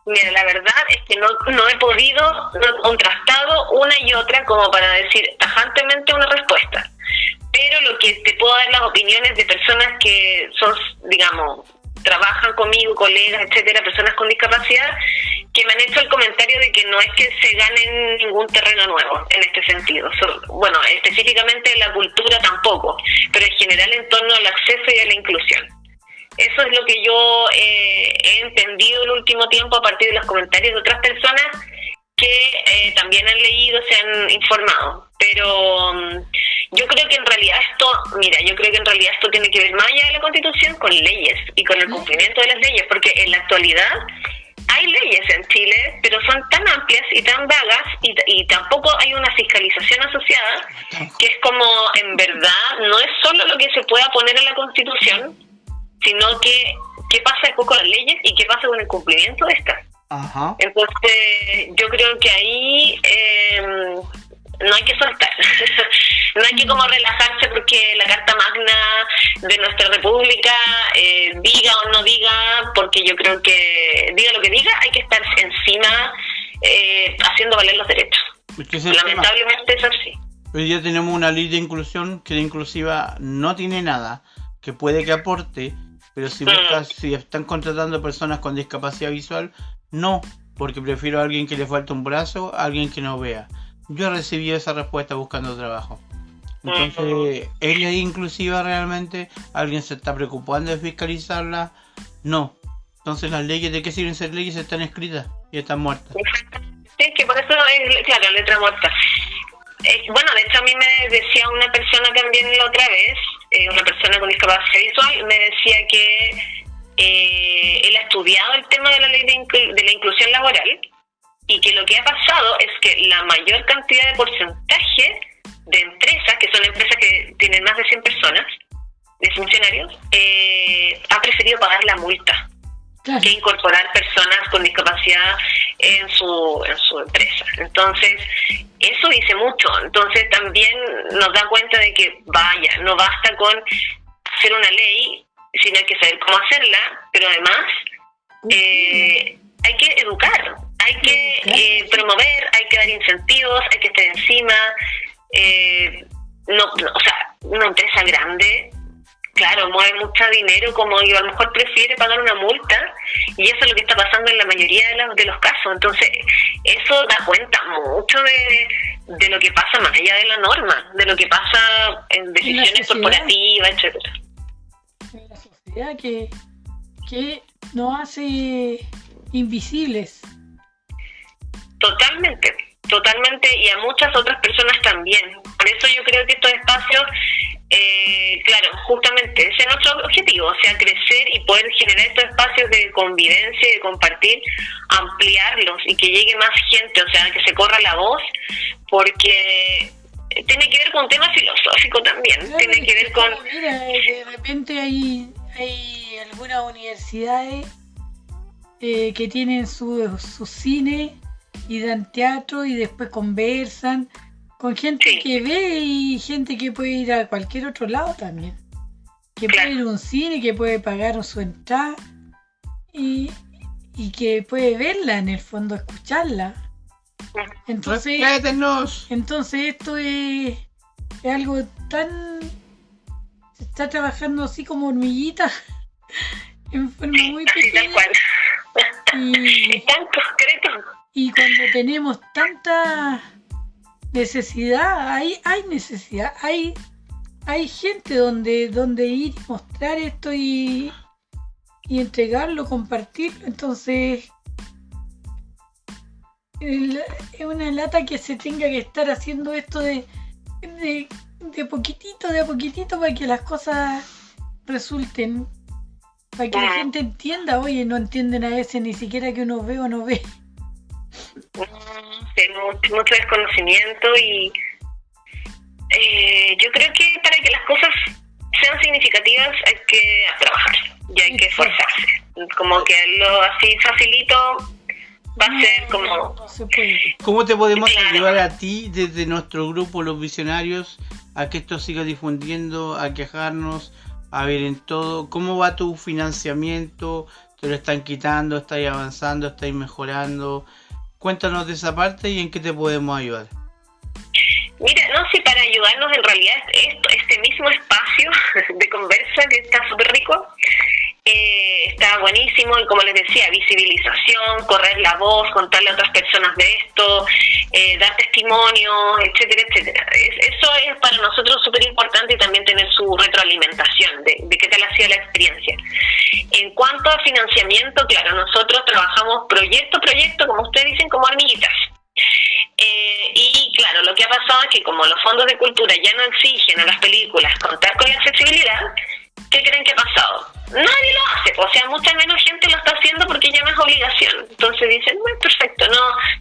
Speaker 3: Mira, la verdad es que no he podido, no he contrastado una y otra como para decir tajantemente una respuesta. Pero lo que te puedo dar las opiniones de personas que son, digamos, trabajan conmigo, colegas, etcétera, personas con discapacidad, que me han hecho el comentario de que no es que se gane ningún terreno nuevo en este sentido. Bueno, específicamente la cultura tampoco, pero en general en torno al acceso y a la inclusión. Eso es lo que yo he entendido el último tiempo a partir de los comentarios de otras personas que también han leído, se han informado. Pero yo creo que en realidad esto tiene que ver más allá de la Constitución con leyes y con el cumplimiento de las leyes, porque en la actualidad hay leyes en Chile, pero son tan amplias y tan vagas y tampoco hay una fiscalización asociada, que es como, en verdad, no es solo lo que se pueda poner en la Constitución, sino que qué pasa con las leyes y qué pasa con el cumplimiento de estas.
Speaker 1: Ajá.
Speaker 3: Entonces, yo creo que ahí no hay que soltar, no hay que como relajarse porque la Carta Magna de nuestra República diga o no diga, porque yo creo que diga lo que diga, hay que estar encima haciendo valer los derechos. Lamentablemente es así.
Speaker 1: Hoy día tenemos una ley de inclusión que de inclusiva no tiene nada, que puede que aporte, pero si están contratando personas con discapacidad visual, no, porque prefiero a alguien que le falta un brazo a alguien que no vea. Yo he recibido esa respuesta buscando trabajo. Entonces, ¿es ley inclusiva realmente? ¿Alguien se está preocupando de fiscalizarla? No. Entonces, las leyes, ¿de qué sirven ser leyes? Están escritas y están muertas.
Speaker 3: Sí, que por eso es, claro, letra muerta. Bueno, de hecho a mí me decía una persona también la otra vez, una persona con discapacidad visual, me decía que él ha estudiado el tema de la ley de la inclusión laboral y que lo que ha pasado es que la mayor cantidad de porcentaje de empresas, que son empresas que tienen más de 100 personas, de funcionarios, ha preferido pagar la multa que incorporar personas con discapacidad en su empresa. Entonces, eso dice mucho. Entonces, también nos da cuenta de que, no basta con hacer una ley, sino hay que saber cómo hacerla, pero además hay que educar, hay que promover, hay que dar incentivos, hay que estar encima. O sea, una empresa grande, claro, mueve mucho dinero, como y a lo mejor prefiere pagar una multa, y eso es lo que está pasando en la mayoría de los casos. Entonces, eso da cuenta mucho de lo que pasa más allá de la norma, de lo que pasa en decisiones corporativas, etcétera.
Speaker 2: La sociedad que nos hace invisibles.
Speaker 3: Totalmente, y a muchas otras personas también. Por eso yo creo que estos espacios claro, justamente ese es nuestro objetivo, o sea, crecer y poder generar estos espacios de convivencia y de compartir, ampliarlos y que llegue más gente, o sea, que se corra la voz, porque tiene que ver con un tema filosófico también,
Speaker 2: claro,
Speaker 3: tiene que ver con...
Speaker 2: Mira, de repente hay algunas universidades que tienen su cine y dan teatro y después conversan con gente
Speaker 3: Sí.
Speaker 2: que ve y gente que puede ir a cualquier otro lado también. Que
Speaker 3: Claro.
Speaker 2: puede ir a un cine, que puede pagar su entrada y que puede verla en el fondo, escucharla. Entonces esto es algo tan... Se está trabajando así como hormiguita, en forma
Speaker 3: Sí,
Speaker 2: muy
Speaker 3: así tal
Speaker 2: pequeña.
Speaker 3: cual.
Speaker 2: Y,
Speaker 3: Es tan concreto.
Speaker 2: y cuando tenemos tanta necesidad, hay necesidad, hay gente donde ir y mostrar esto y entregarlo, compartirlo. Entonces es una lata que se tenga que estar haciendo esto de poquitito a poquitito para que las cosas resulten, para que la gente entienda. Oye, no entienden a veces ni siquiera que uno ve o no ve.
Speaker 3: Mucho desconocimiento y yo creo que para que las cosas sean significativas hay que trabajar y hay que esforzarse. Como que lo así facilito va a ser como...
Speaker 2: No se puede.
Speaker 1: ¿Cómo te podemos
Speaker 3: Claro.
Speaker 1: ayudar a ti desde nuestro grupo Los Visionarios a que esto siga difundiendo, a quejarnos, a ver en todo? ¿Cómo va tu financiamiento? ¿Te lo están quitando? ¿Estáis avanzando? ¿Estáis mejorando? Cuéntanos de esa parte y en qué te podemos ayudar.
Speaker 3: Mira, no, sí, para ayudarnos en realidad este mismo espacio de conversa que está súper rico, está buenísimo y como les decía, visibilización, correr la voz, contarle a otras personas de esto, dar testimonio, etcétera, etcétera. Eso es para nosotros súper importante y también tener su retroalimentación de qué tal ha sido la experiencia. En cuanto a financiamiento, claro, nosotros trabajamos proyecto, como ustedes dicen, como hormiguitas. Y claro, lo que ha pasado es que como los fondos de cultura ya no exigen a las películas contar con la accesibilidad, ¿qué creen que ha pasado? Nadie lo hace, o sea, mucha menos gente lo está haciendo porque ya no es obligación. Entonces dicen, bueno, perfecto,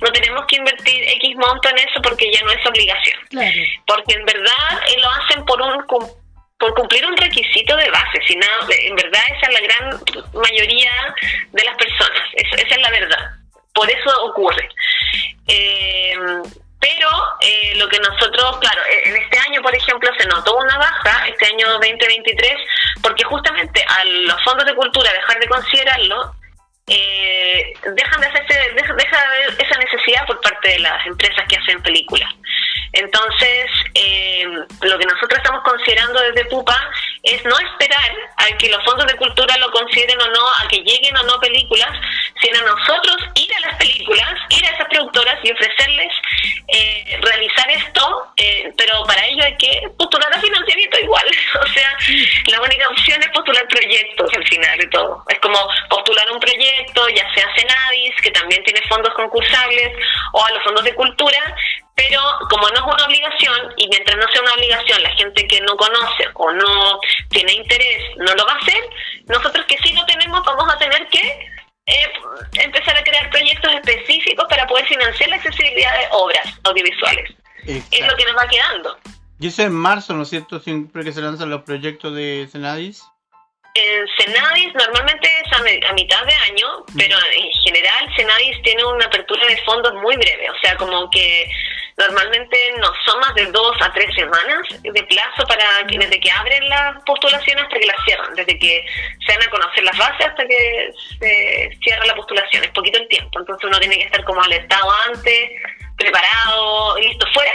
Speaker 3: no tenemos que invertir X monto en eso porque ya no es obligación.
Speaker 2: Claro.
Speaker 3: Porque en verdad lo hacen por cumplir un requisito de base, si no, en verdad esa es la gran mayoría de las personas, esa es la verdad, por eso ocurre. Pero lo que nosotros, claro, en este año, por ejemplo, se notó una baja, este año 2023, porque justamente a los fondos de cultura dejar de considerarlo, deja de haber esa necesidad por parte de las empresas que hacen películas. Entonces, lo que nosotros estamos considerando desde Pupa es no esperar a que los fondos de cultura lo consideren o no, a que lleguen o no películas, sino nosotros ir a las películas, ir a esas productoras y ofrecerles realizar esto, pero para ello hay que postular a financiamiento igual. O sea, la única opción es postular proyectos al final de todo. Es como postular un proyecto, ya sea Cenadis, que también tiene fondos concursables, o a los fondos de cultura, pero como no es una obligación, y mientras no sea una obligación, la gente que no conoce o no tiene interés no lo va a hacer, nosotros que sí lo tenemos vamos a tener que empezar a crear proyectos específicos para poder financiar la accesibilidad de obras audiovisuales.
Speaker 1: Exacto.
Speaker 3: Es lo que nos va quedando.
Speaker 1: Y eso en marzo, ¿no es cierto? Siempre que se lanzan los proyectos de Cenadis.
Speaker 3: En Cenadis normalmente es a mitad de año, pero en general Cenadis tiene una apertura de fondos muy breve, o sea, como que normalmente no son más de 2 a 3 semanas de plazo para desde que abren las postulaciones hasta que las cierran, desde que se dan a conocer las bases hasta que se cierra la postulación, es poquito el tiempo, entonces uno tiene que estar como alertado antes, preparado, listo, fuera,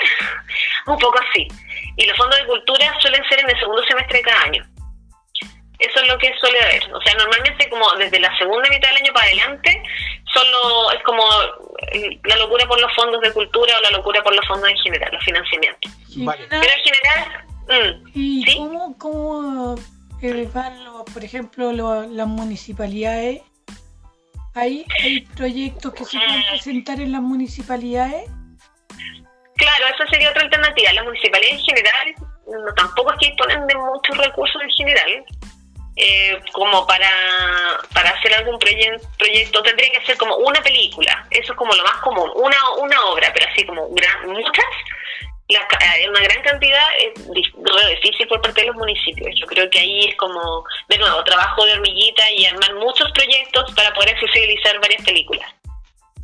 Speaker 3: un poco así. Y los fondos de cultura suelen ser en el segundo semestre de cada año. Eso es lo que suele haber. O sea, normalmente como desde la segunda mitad del año para adelante, solo es como la locura por los fondos de cultura o la locura por los fondos en general, los financiamientos.
Speaker 1: Vale.
Speaker 3: Pero en general,
Speaker 2: ¿Y
Speaker 3: ¿sí?
Speaker 2: cómo van, por ejemplo, las municipalidades? ¿Hay proyectos que se pueden presentar en las municipalidades?
Speaker 3: Claro, esa sería otra alternativa. Las municipalidades en general tampoco es que disponen de muchos recursos en general, como para hacer algún proyecto. Tendría que ser como una película, eso es como lo más común, una obra, pero así como muchas, una gran cantidad es difícil por parte de los municipios. Yo creo que ahí es como, de nuevo, trabajo de hormiguita y armar muchos proyectos para poder accesibilizar varias películas.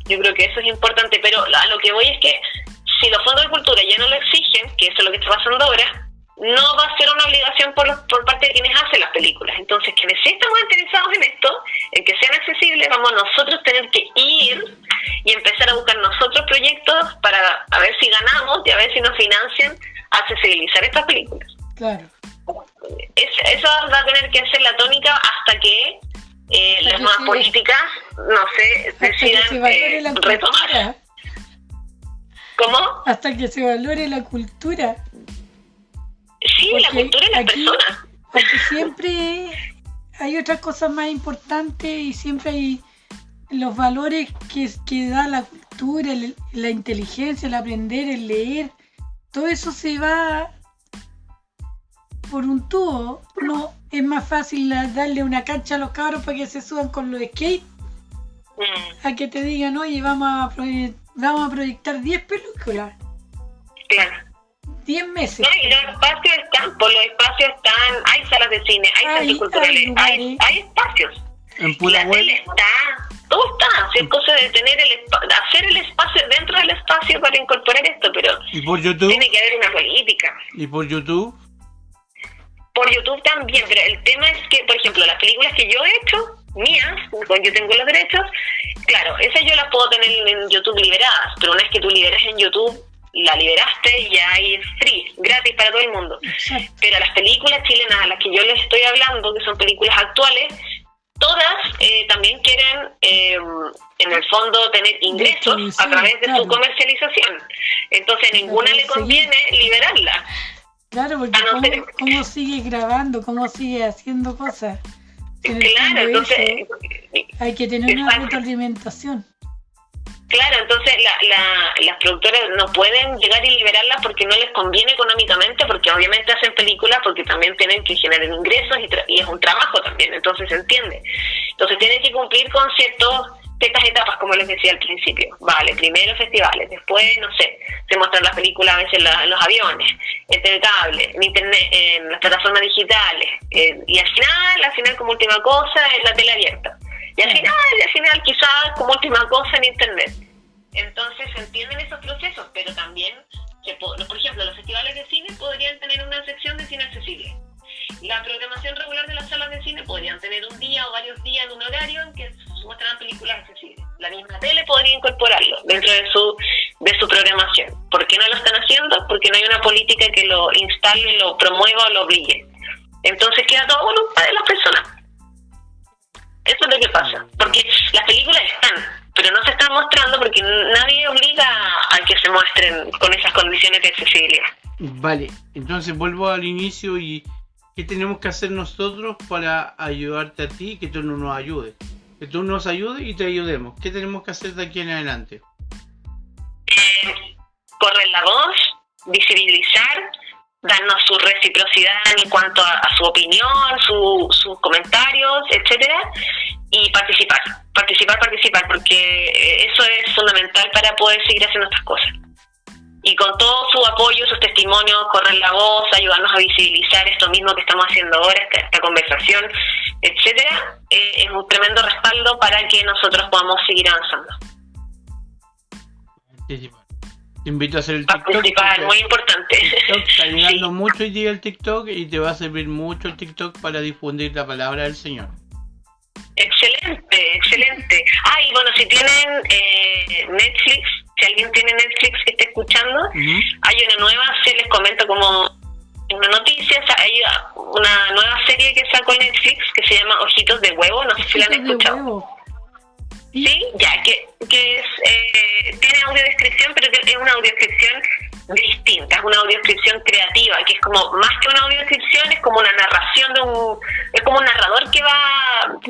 Speaker 3: Yo creo que eso es importante, pero a lo que voy es que si los fondos de cultura ya no lo exigen, que eso es lo que está pasando ahora, no va a ser una obligación por parte de quienes hacen las películas. Entonces, quienes sí estamos interesados en esto, en que sean accesibles, vamos nosotros tener que ir y empezar a buscar nosotros proyectos para a ver si ganamos y a ver si nos financian accesibilizar estas películas.
Speaker 2: Claro.
Speaker 3: Eso va a tener que ser la tónica hasta que las nuevas políticas, no sé, decidan retomar. ¿Cómo?
Speaker 2: Hasta que se valore la cultura.
Speaker 3: Sí, porque la cultura y las personas.
Speaker 2: Porque siempre hay otras cosas más importantes y siempre hay los valores que da la cultura, la inteligencia, el aprender, el leer. Todo eso se va por un tubo. No es más fácil darle una cancha a los cabros para que se suban con los skate a que te digan, oye, vamos a proyectar 10 películas.
Speaker 3: Claro.
Speaker 2: 10 meses.
Speaker 3: No, y los espacios están, hay salas de cine, hay centros culturales, hay espacios.
Speaker 1: En pura
Speaker 3: la tele está, todo está. Si es cosa de tener hacer el espacio dentro del espacio para incorporar esto, pero
Speaker 1: ¿y por YouTube?
Speaker 3: Tiene que haber una política.
Speaker 1: ¿Y por YouTube?
Speaker 3: Por YouTube también, pero el tema es que, por ejemplo, las películas que yo he hecho, mías, cuando yo tengo los derechos, claro, esas yo las puedo tener en YouTube liberadas, pero una vez que tú liberas en YouTube, la liberaste y ya es free, gratis para todo el mundo.
Speaker 2: Exacto.
Speaker 3: Pero las películas chilenas a las que yo les estoy hablando, que son películas actuales, todas también quieren, en el fondo, tener ingresos a través de su comercialización. Entonces a ninguna le conviene liberarla.
Speaker 2: Claro, porque ¿cómo sigue grabando? ¿Cómo sigue haciendo cosas?
Speaker 3: Claro, entonces
Speaker 2: hay que tener una retroalimentación.
Speaker 3: Claro, entonces las productoras no pueden llegar y liberarlas porque no les conviene económicamente, porque obviamente hacen películas porque también tienen que generar ingresos y es un trabajo también, entonces se entiende. Entonces tienen que cumplir con ciertas etapas, como les decía al principio. Vale, primero festivales, después, no sé, se muestran las películas a veces en los aviones, en telecable, en internet, en las plataformas digitales, y al final como última cosa es la tele abierta. Y al final quizás como última cosa en internet. Entonces se entienden esos procesos, pero también, por ejemplo, los festivales de cine podrían tener una sección de cine accesible. La programación regular de las salas de cine podrían tener un día o varios días en un horario en que se muestran películas accesibles. La misma tele podría incorporarlo dentro de su programación. ¿Por qué no lo están haciendo? Porque no hay una política que lo instale, lo promueva o lo obligue. Entonces queda todo a voluntad de las personas. Eso es lo que pasa, porque las películas están, pero no se están mostrando porque nadie obliga a que se muestren con esas condiciones de accesibilidad.
Speaker 1: Vale, entonces vuelvo al inicio y ¿qué tenemos que hacer nosotros para ayudarte a ti y que tú nos ayudes? Que tú nos ayudes y te ayudemos. ¿Qué tenemos que hacer de aquí en adelante?
Speaker 3: Correr la voz, visibilizar, darnos su reciprocidad en cuanto a su opinión, sus comentarios, etcétera, y participar, porque eso es fundamental para poder seguir haciendo estas cosas. Y con todo su apoyo, sus testimonios, correr la voz, ayudarnos a visibilizar esto mismo que estamos haciendo ahora, esta conversación, etcétera, es un tremendo respaldo para que nosotros podamos seguir avanzando.
Speaker 1: Te invito a hacer el TikTok.
Speaker 3: Participar, muy importante.
Speaker 1: TikTok está llegando mucho hoy día el TikTok y te va a servir mucho el TikTok para difundir la palabra del Señor.
Speaker 3: Excelente. Y bueno, si tienen Netflix, si alguien tiene Netflix que esté escuchando, hay una nueva, si les comento como una noticia, hay una nueva serie que sacó Netflix que se llama Ojitos de Huevo, no sé si la han escuchado. Sí, ya, que es, tiene audiodescripción, pero que es una audiodescripción distinta, es una audiodescripción creativa, que es como, más que una audiodescripción, es como una narración es como un narrador que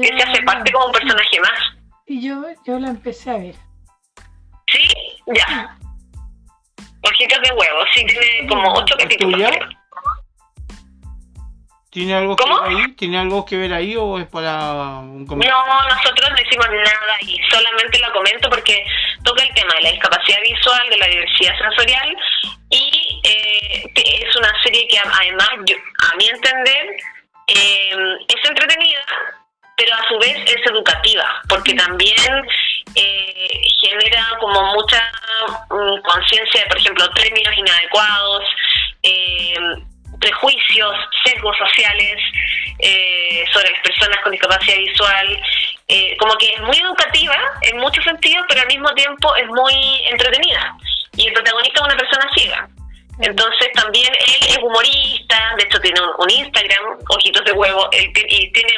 Speaker 3: se hace parte como un personaje más.
Speaker 2: Y yo la empecé a ver.
Speaker 3: Sí, ya. Ojitos de Huevo, sí, tiene como 8 capítulos.
Speaker 1: ¿Tiene algo
Speaker 3: ¿Cómo?
Speaker 1: que ver ahí? ¿Tiene algo que ver ahí o es para un comentario?
Speaker 3: No, nosotros no hicimos nada y solamente lo comento porque toca el tema de la discapacidad visual, de la diversidad sensorial y es una serie que además, a mi entender, es entretenida, pero a su vez es educativa, porque también genera como mucha conciencia de, por ejemplo, términos inadecuados, prejuicios, sesgos sociales sobre las personas con discapacidad visual, como que es muy educativa en muchos sentidos, pero al mismo tiempo es muy entretenida. Y el protagonista es una persona ciega. Entonces también él es humorista, de hecho tiene un Instagram, Ojitos de Huevo, y tiene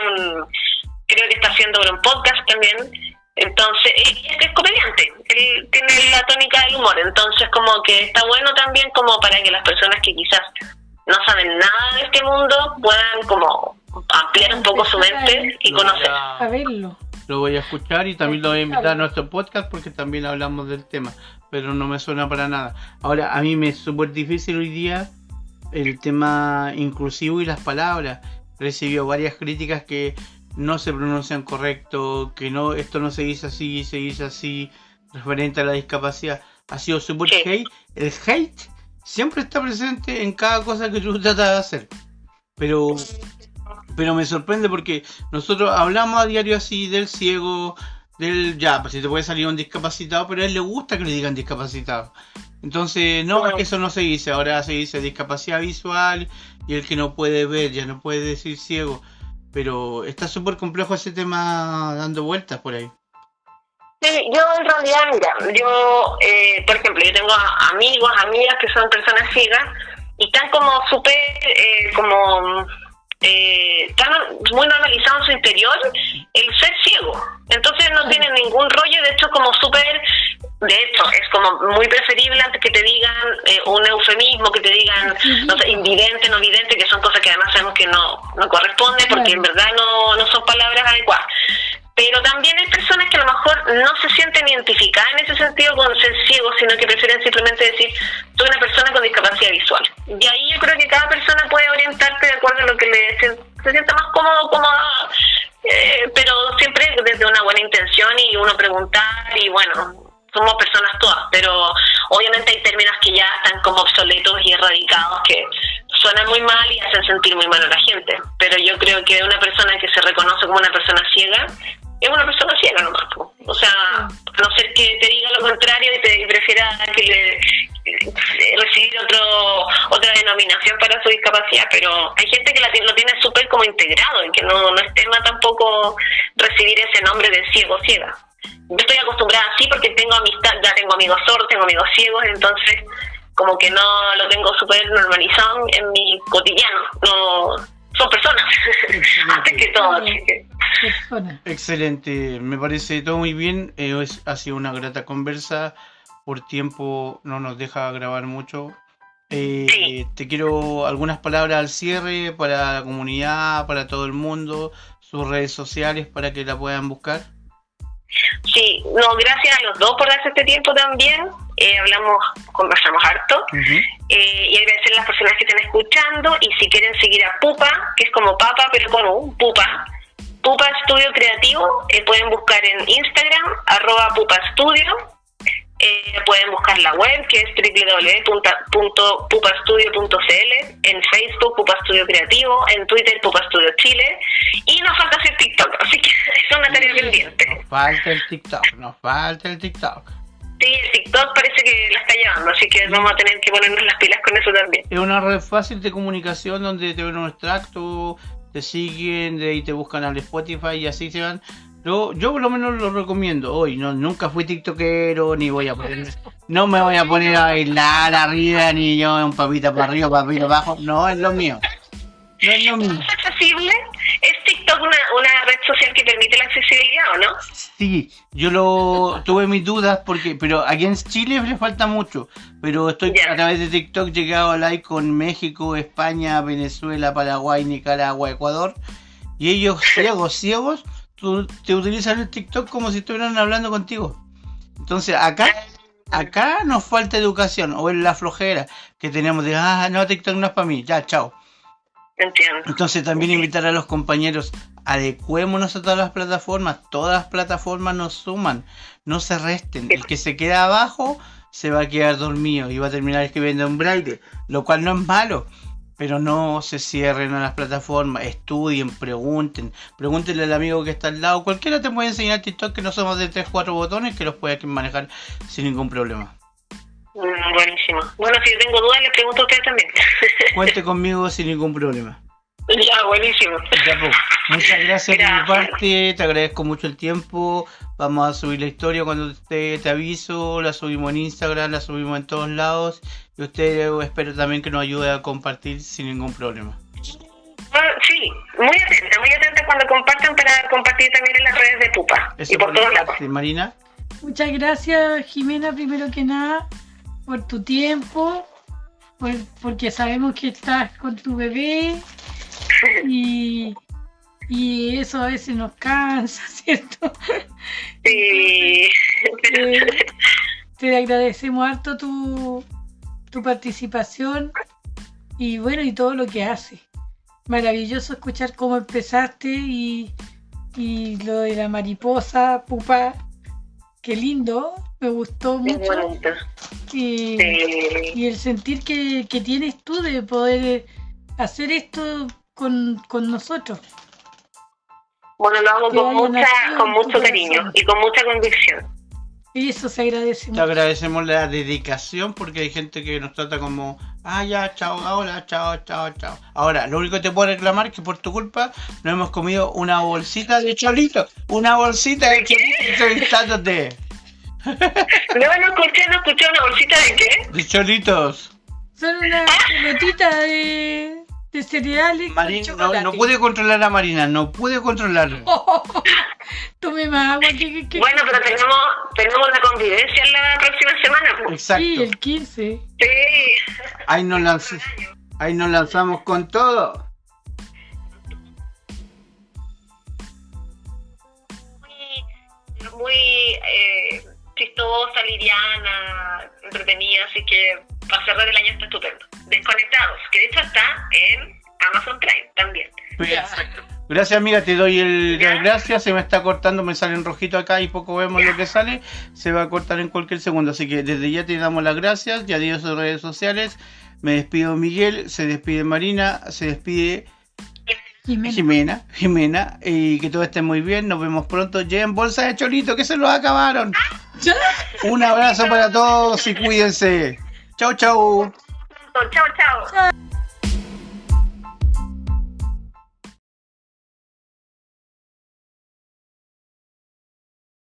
Speaker 3: creo que está haciendo un podcast también. Entonces, él es comediante, él tiene la tónica del humor, entonces como que está bueno también como para que las personas que quizás no saben nada de este mundo puedan como ampliar un poco su mente y conocer.
Speaker 2: A verlo.
Speaker 1: Lo voy a escuchar y también lo voy a invitar a nuestro podcast porque también hablamos del tema, pero no me suena para nada. Ahora, a mí me es súper difícil hoy día el tema inclusivo y las palabras. Recibió varias críticas que no se pronuncian correcto, que no, esto no se dice así, se dice así, referente a la discapacidad. Ha sido súper hate. El hate siempre está presente en cada cosa que tú tratas de hacer. Pero me sorprende porque nosotros hablamos a diario así del ciego, pues si te puede salir un discapacitado, pero a él le gusta que le digan discapacitado. Entonces, no, es que eso no se dice, ahora se dice discapacidad visual y el que no puede ver, ya no puede decir ciego. Pero está súper complejo ese tema dando vueltas por ahí.
Speaker 3: Sí, yo en realidad, mira, por ejemplo, yo tengo amigos, amigas que son personas ciegas y están como súper, están muy normalizado en su interior el ser ciego. Entonces no tienen ningún rollo, de hecho como súper, de hecho es como muy preferible antes que te digan un eufemismo, que te digan, no sé, invidente, no vidente, que son cosas que además sabemos que no corresponden porque en verdad no son palabras adecuadas. Pero también hay personas que a lo mejor no se sienten identificadas en ese sentido con ser ciegos, sino que prefieren simplemente decir, soy una persona con discapacidad visual. Y ahí yo creo que cada persona puede orientarte de acuerdo a lo que se sienta más cómoda, pero siempre desde una buena intención y uno preguntar y bueno, somos personas todas, pero obviamente hay términos que ya están como obsoletos y erradicados que suenan muy mal y hacen sentir muy mal a la gente. Pero yo creo que una persona que se reconoce como una persona ciega es una persona ciega nomás. O sea, a no ser que te diga lo contrario y prefiera recibir otra denominación para su discapacidad, pero hay gente que lo tiene súper como integrado y que no es tema tampoco recibir ese nombre de ciego o ciega. Yo estoy acostumbrada así porque tengo amistad, ya tengo amigos sordos, tengo amigos ciegos, entonces como que no lo tengo súper normalizado en mi cotidiano. No, son personas antes que todo. Así que.
Speaker 1: Excelente, me parece todo muy bien. Ha sido una grata conversa. Por tiempo no nos deja grabar mucho.
Speaker 3: Sí.
Speaker 1: Te quiero algunas palabras al cierre para la comunidad, para todo el mundo, sus redes sociales para que la puedan buscar.
Speaker 3: Sí, no, gracias a los dos por darse este tiempo también. Conversamos harto. Y agradecer a las personas que están escuchando. Y si quieren seguir a Pupa, que es como papa, pero con un Pupa Estudio Creativo, pueden buscar en Instagram, @pupastudio. Pueden buscar la web, que es www.pupastudio.cl, en Facebook Pupa Estudio Creativo, en Twitter Pupa Estudio Chile, y nos falta hacer TikTok, así que es una tarea pendiente.
Speaker 1: Nos falta el TikTok.
Speaker 3: Sí, el TikTok parece que la está llevando, así que vamos a tener que ponernos las pilas con eso también.
Speaker 1: Es una red fácil de comunicación donde te ven un extracto, te siguen, de ahí te buscan al Spotify y así se van. Yo por lo menos lo recomiendo. Hoy nunca fui tiktokero, ni no me voy a poner a bailar arriba, ni yo un papita para arriba, papita abajo. No es lo mío.
Speaker 3: ¿Es accesible? ¿Es TikTok una red social que permite la accesibilidad o no?
Speaker 1: Sí, yo tuve mis dudas pero aquí en Chile le falta mucho. Pero a través de TikTok llegado a live con México, España, Venezuela, Paraguay, Nicaragua, Ecuador. Y ellos ciegos, te utilizan el TikTok como si estuvieran hablando contigo. Entonces acá nos falta educación, o en la flojera que tenemos de no, TikTok no es para mí, ya, chao.
Speaker 3: entiendo.
Speaker 1: Entonces también invitar a los compañeros, adecuémonos a todas las plataformas nos suman, no se resten. El que se queda abajo se va a quedar dormido y va a terminar escribiendo en braille, lo cual no es malo, pero no se cierren a las plataformas, estudien, pregúntenle al amigo que está al lado, cualquiera te puede enseñar TikTok, que no somos de 3-4 botones, que los puede manejar sin ningún problema.
Speaker 3: Buenísimo. Bueno, si yo tengo dudas, les pregunto a ustedes también.
Speaker 1: Cuente conmigo sin ningún problema.
Speaker 3: Ya, buenísimo.
Speaker 1: Ya, pues, muchas gracias por mi parte, te agradezco mucho el tiempo. Vamos a subir la historia cuando te aviso, la subimos en Instagram, la subimos en todos lados. Y usted espero también que nos ayude a compartir sin ningún problema.
Speaker 3: Sí, muy atenta cuando compartan, para compartir también en las redes de Pupa.
Speaker 1: Eso
Speaker 3: y por todos lados.
Speaker 1: Marina.
Speaker 2: Muchas gracias, Jimena, primero que nada, por tu tiempo, porque sabemos que estás con tu bebé y eso a veces nos cansa, ¿cierto?
Speaker 3: Sí.
Speaker 2: Te agradecemos harto tu participación y bueno, y todo lo que haces. Maravilloso escuchar cómo empezaste y lo de la mariposa, Pupa. Qué lindo, me gustó mucho. Y el sentir que tienes tú de poder hacer esto con nosotros.
Speaker 3: Bueno, lo hago con mucho cariño y con mucha convicción.
Speaker 2: Y eso se agradece mucho.
Speaker 1: Te agradecemos la dedicación, porque hay gente que nos trata como, ya, chao, hola, chao. Ahora, lo único que te puedo reclamar es que por tu culpa no hemos comido una bolsita de cholito. Una bolsita de cholito entrevistándote.
Speaker 3: No escuché una bolsita de qué.
Speaker 1: De cholitos.
Speaker 2: Son una pelotita de cereales.
Speaker 1: Marina, no pude controlar a Marina, no pude controlarla.
Speaker 2: Tome más agua
Speaker 3: Bueno, pero tenemos la convivencia la próxima semana.
Speaker 1: Exacto.
Speaker 2: Sí, el 15.
Speaker 3: Sí.
Speaker 1: Ahí nos lanzamos con todo.
Speaker 3: Muy chistosa, liviana, entretenida, así que para cerrar el año está estupendo. Desconectados, que de hecho está en Amazon Prime también.
Speaker 1: Perfecto. Gracias, amiga, te doy las gracias. Se me está cortando, me sale en rojito acá y poco vemos lo que sale. Se va a cortar en cualquier segundo, así que desde ya te damos las gracias. Ya adiós a redes sociales. Me despido Miguel, se despide Marina, se despide Jimena, y que todo esté muy bien. Nos vemos pronto. Lleven bolsa de cholito, que se los acabaron. Un abrazo para todos y cuídense. Chau.
Speaker 3: Chao.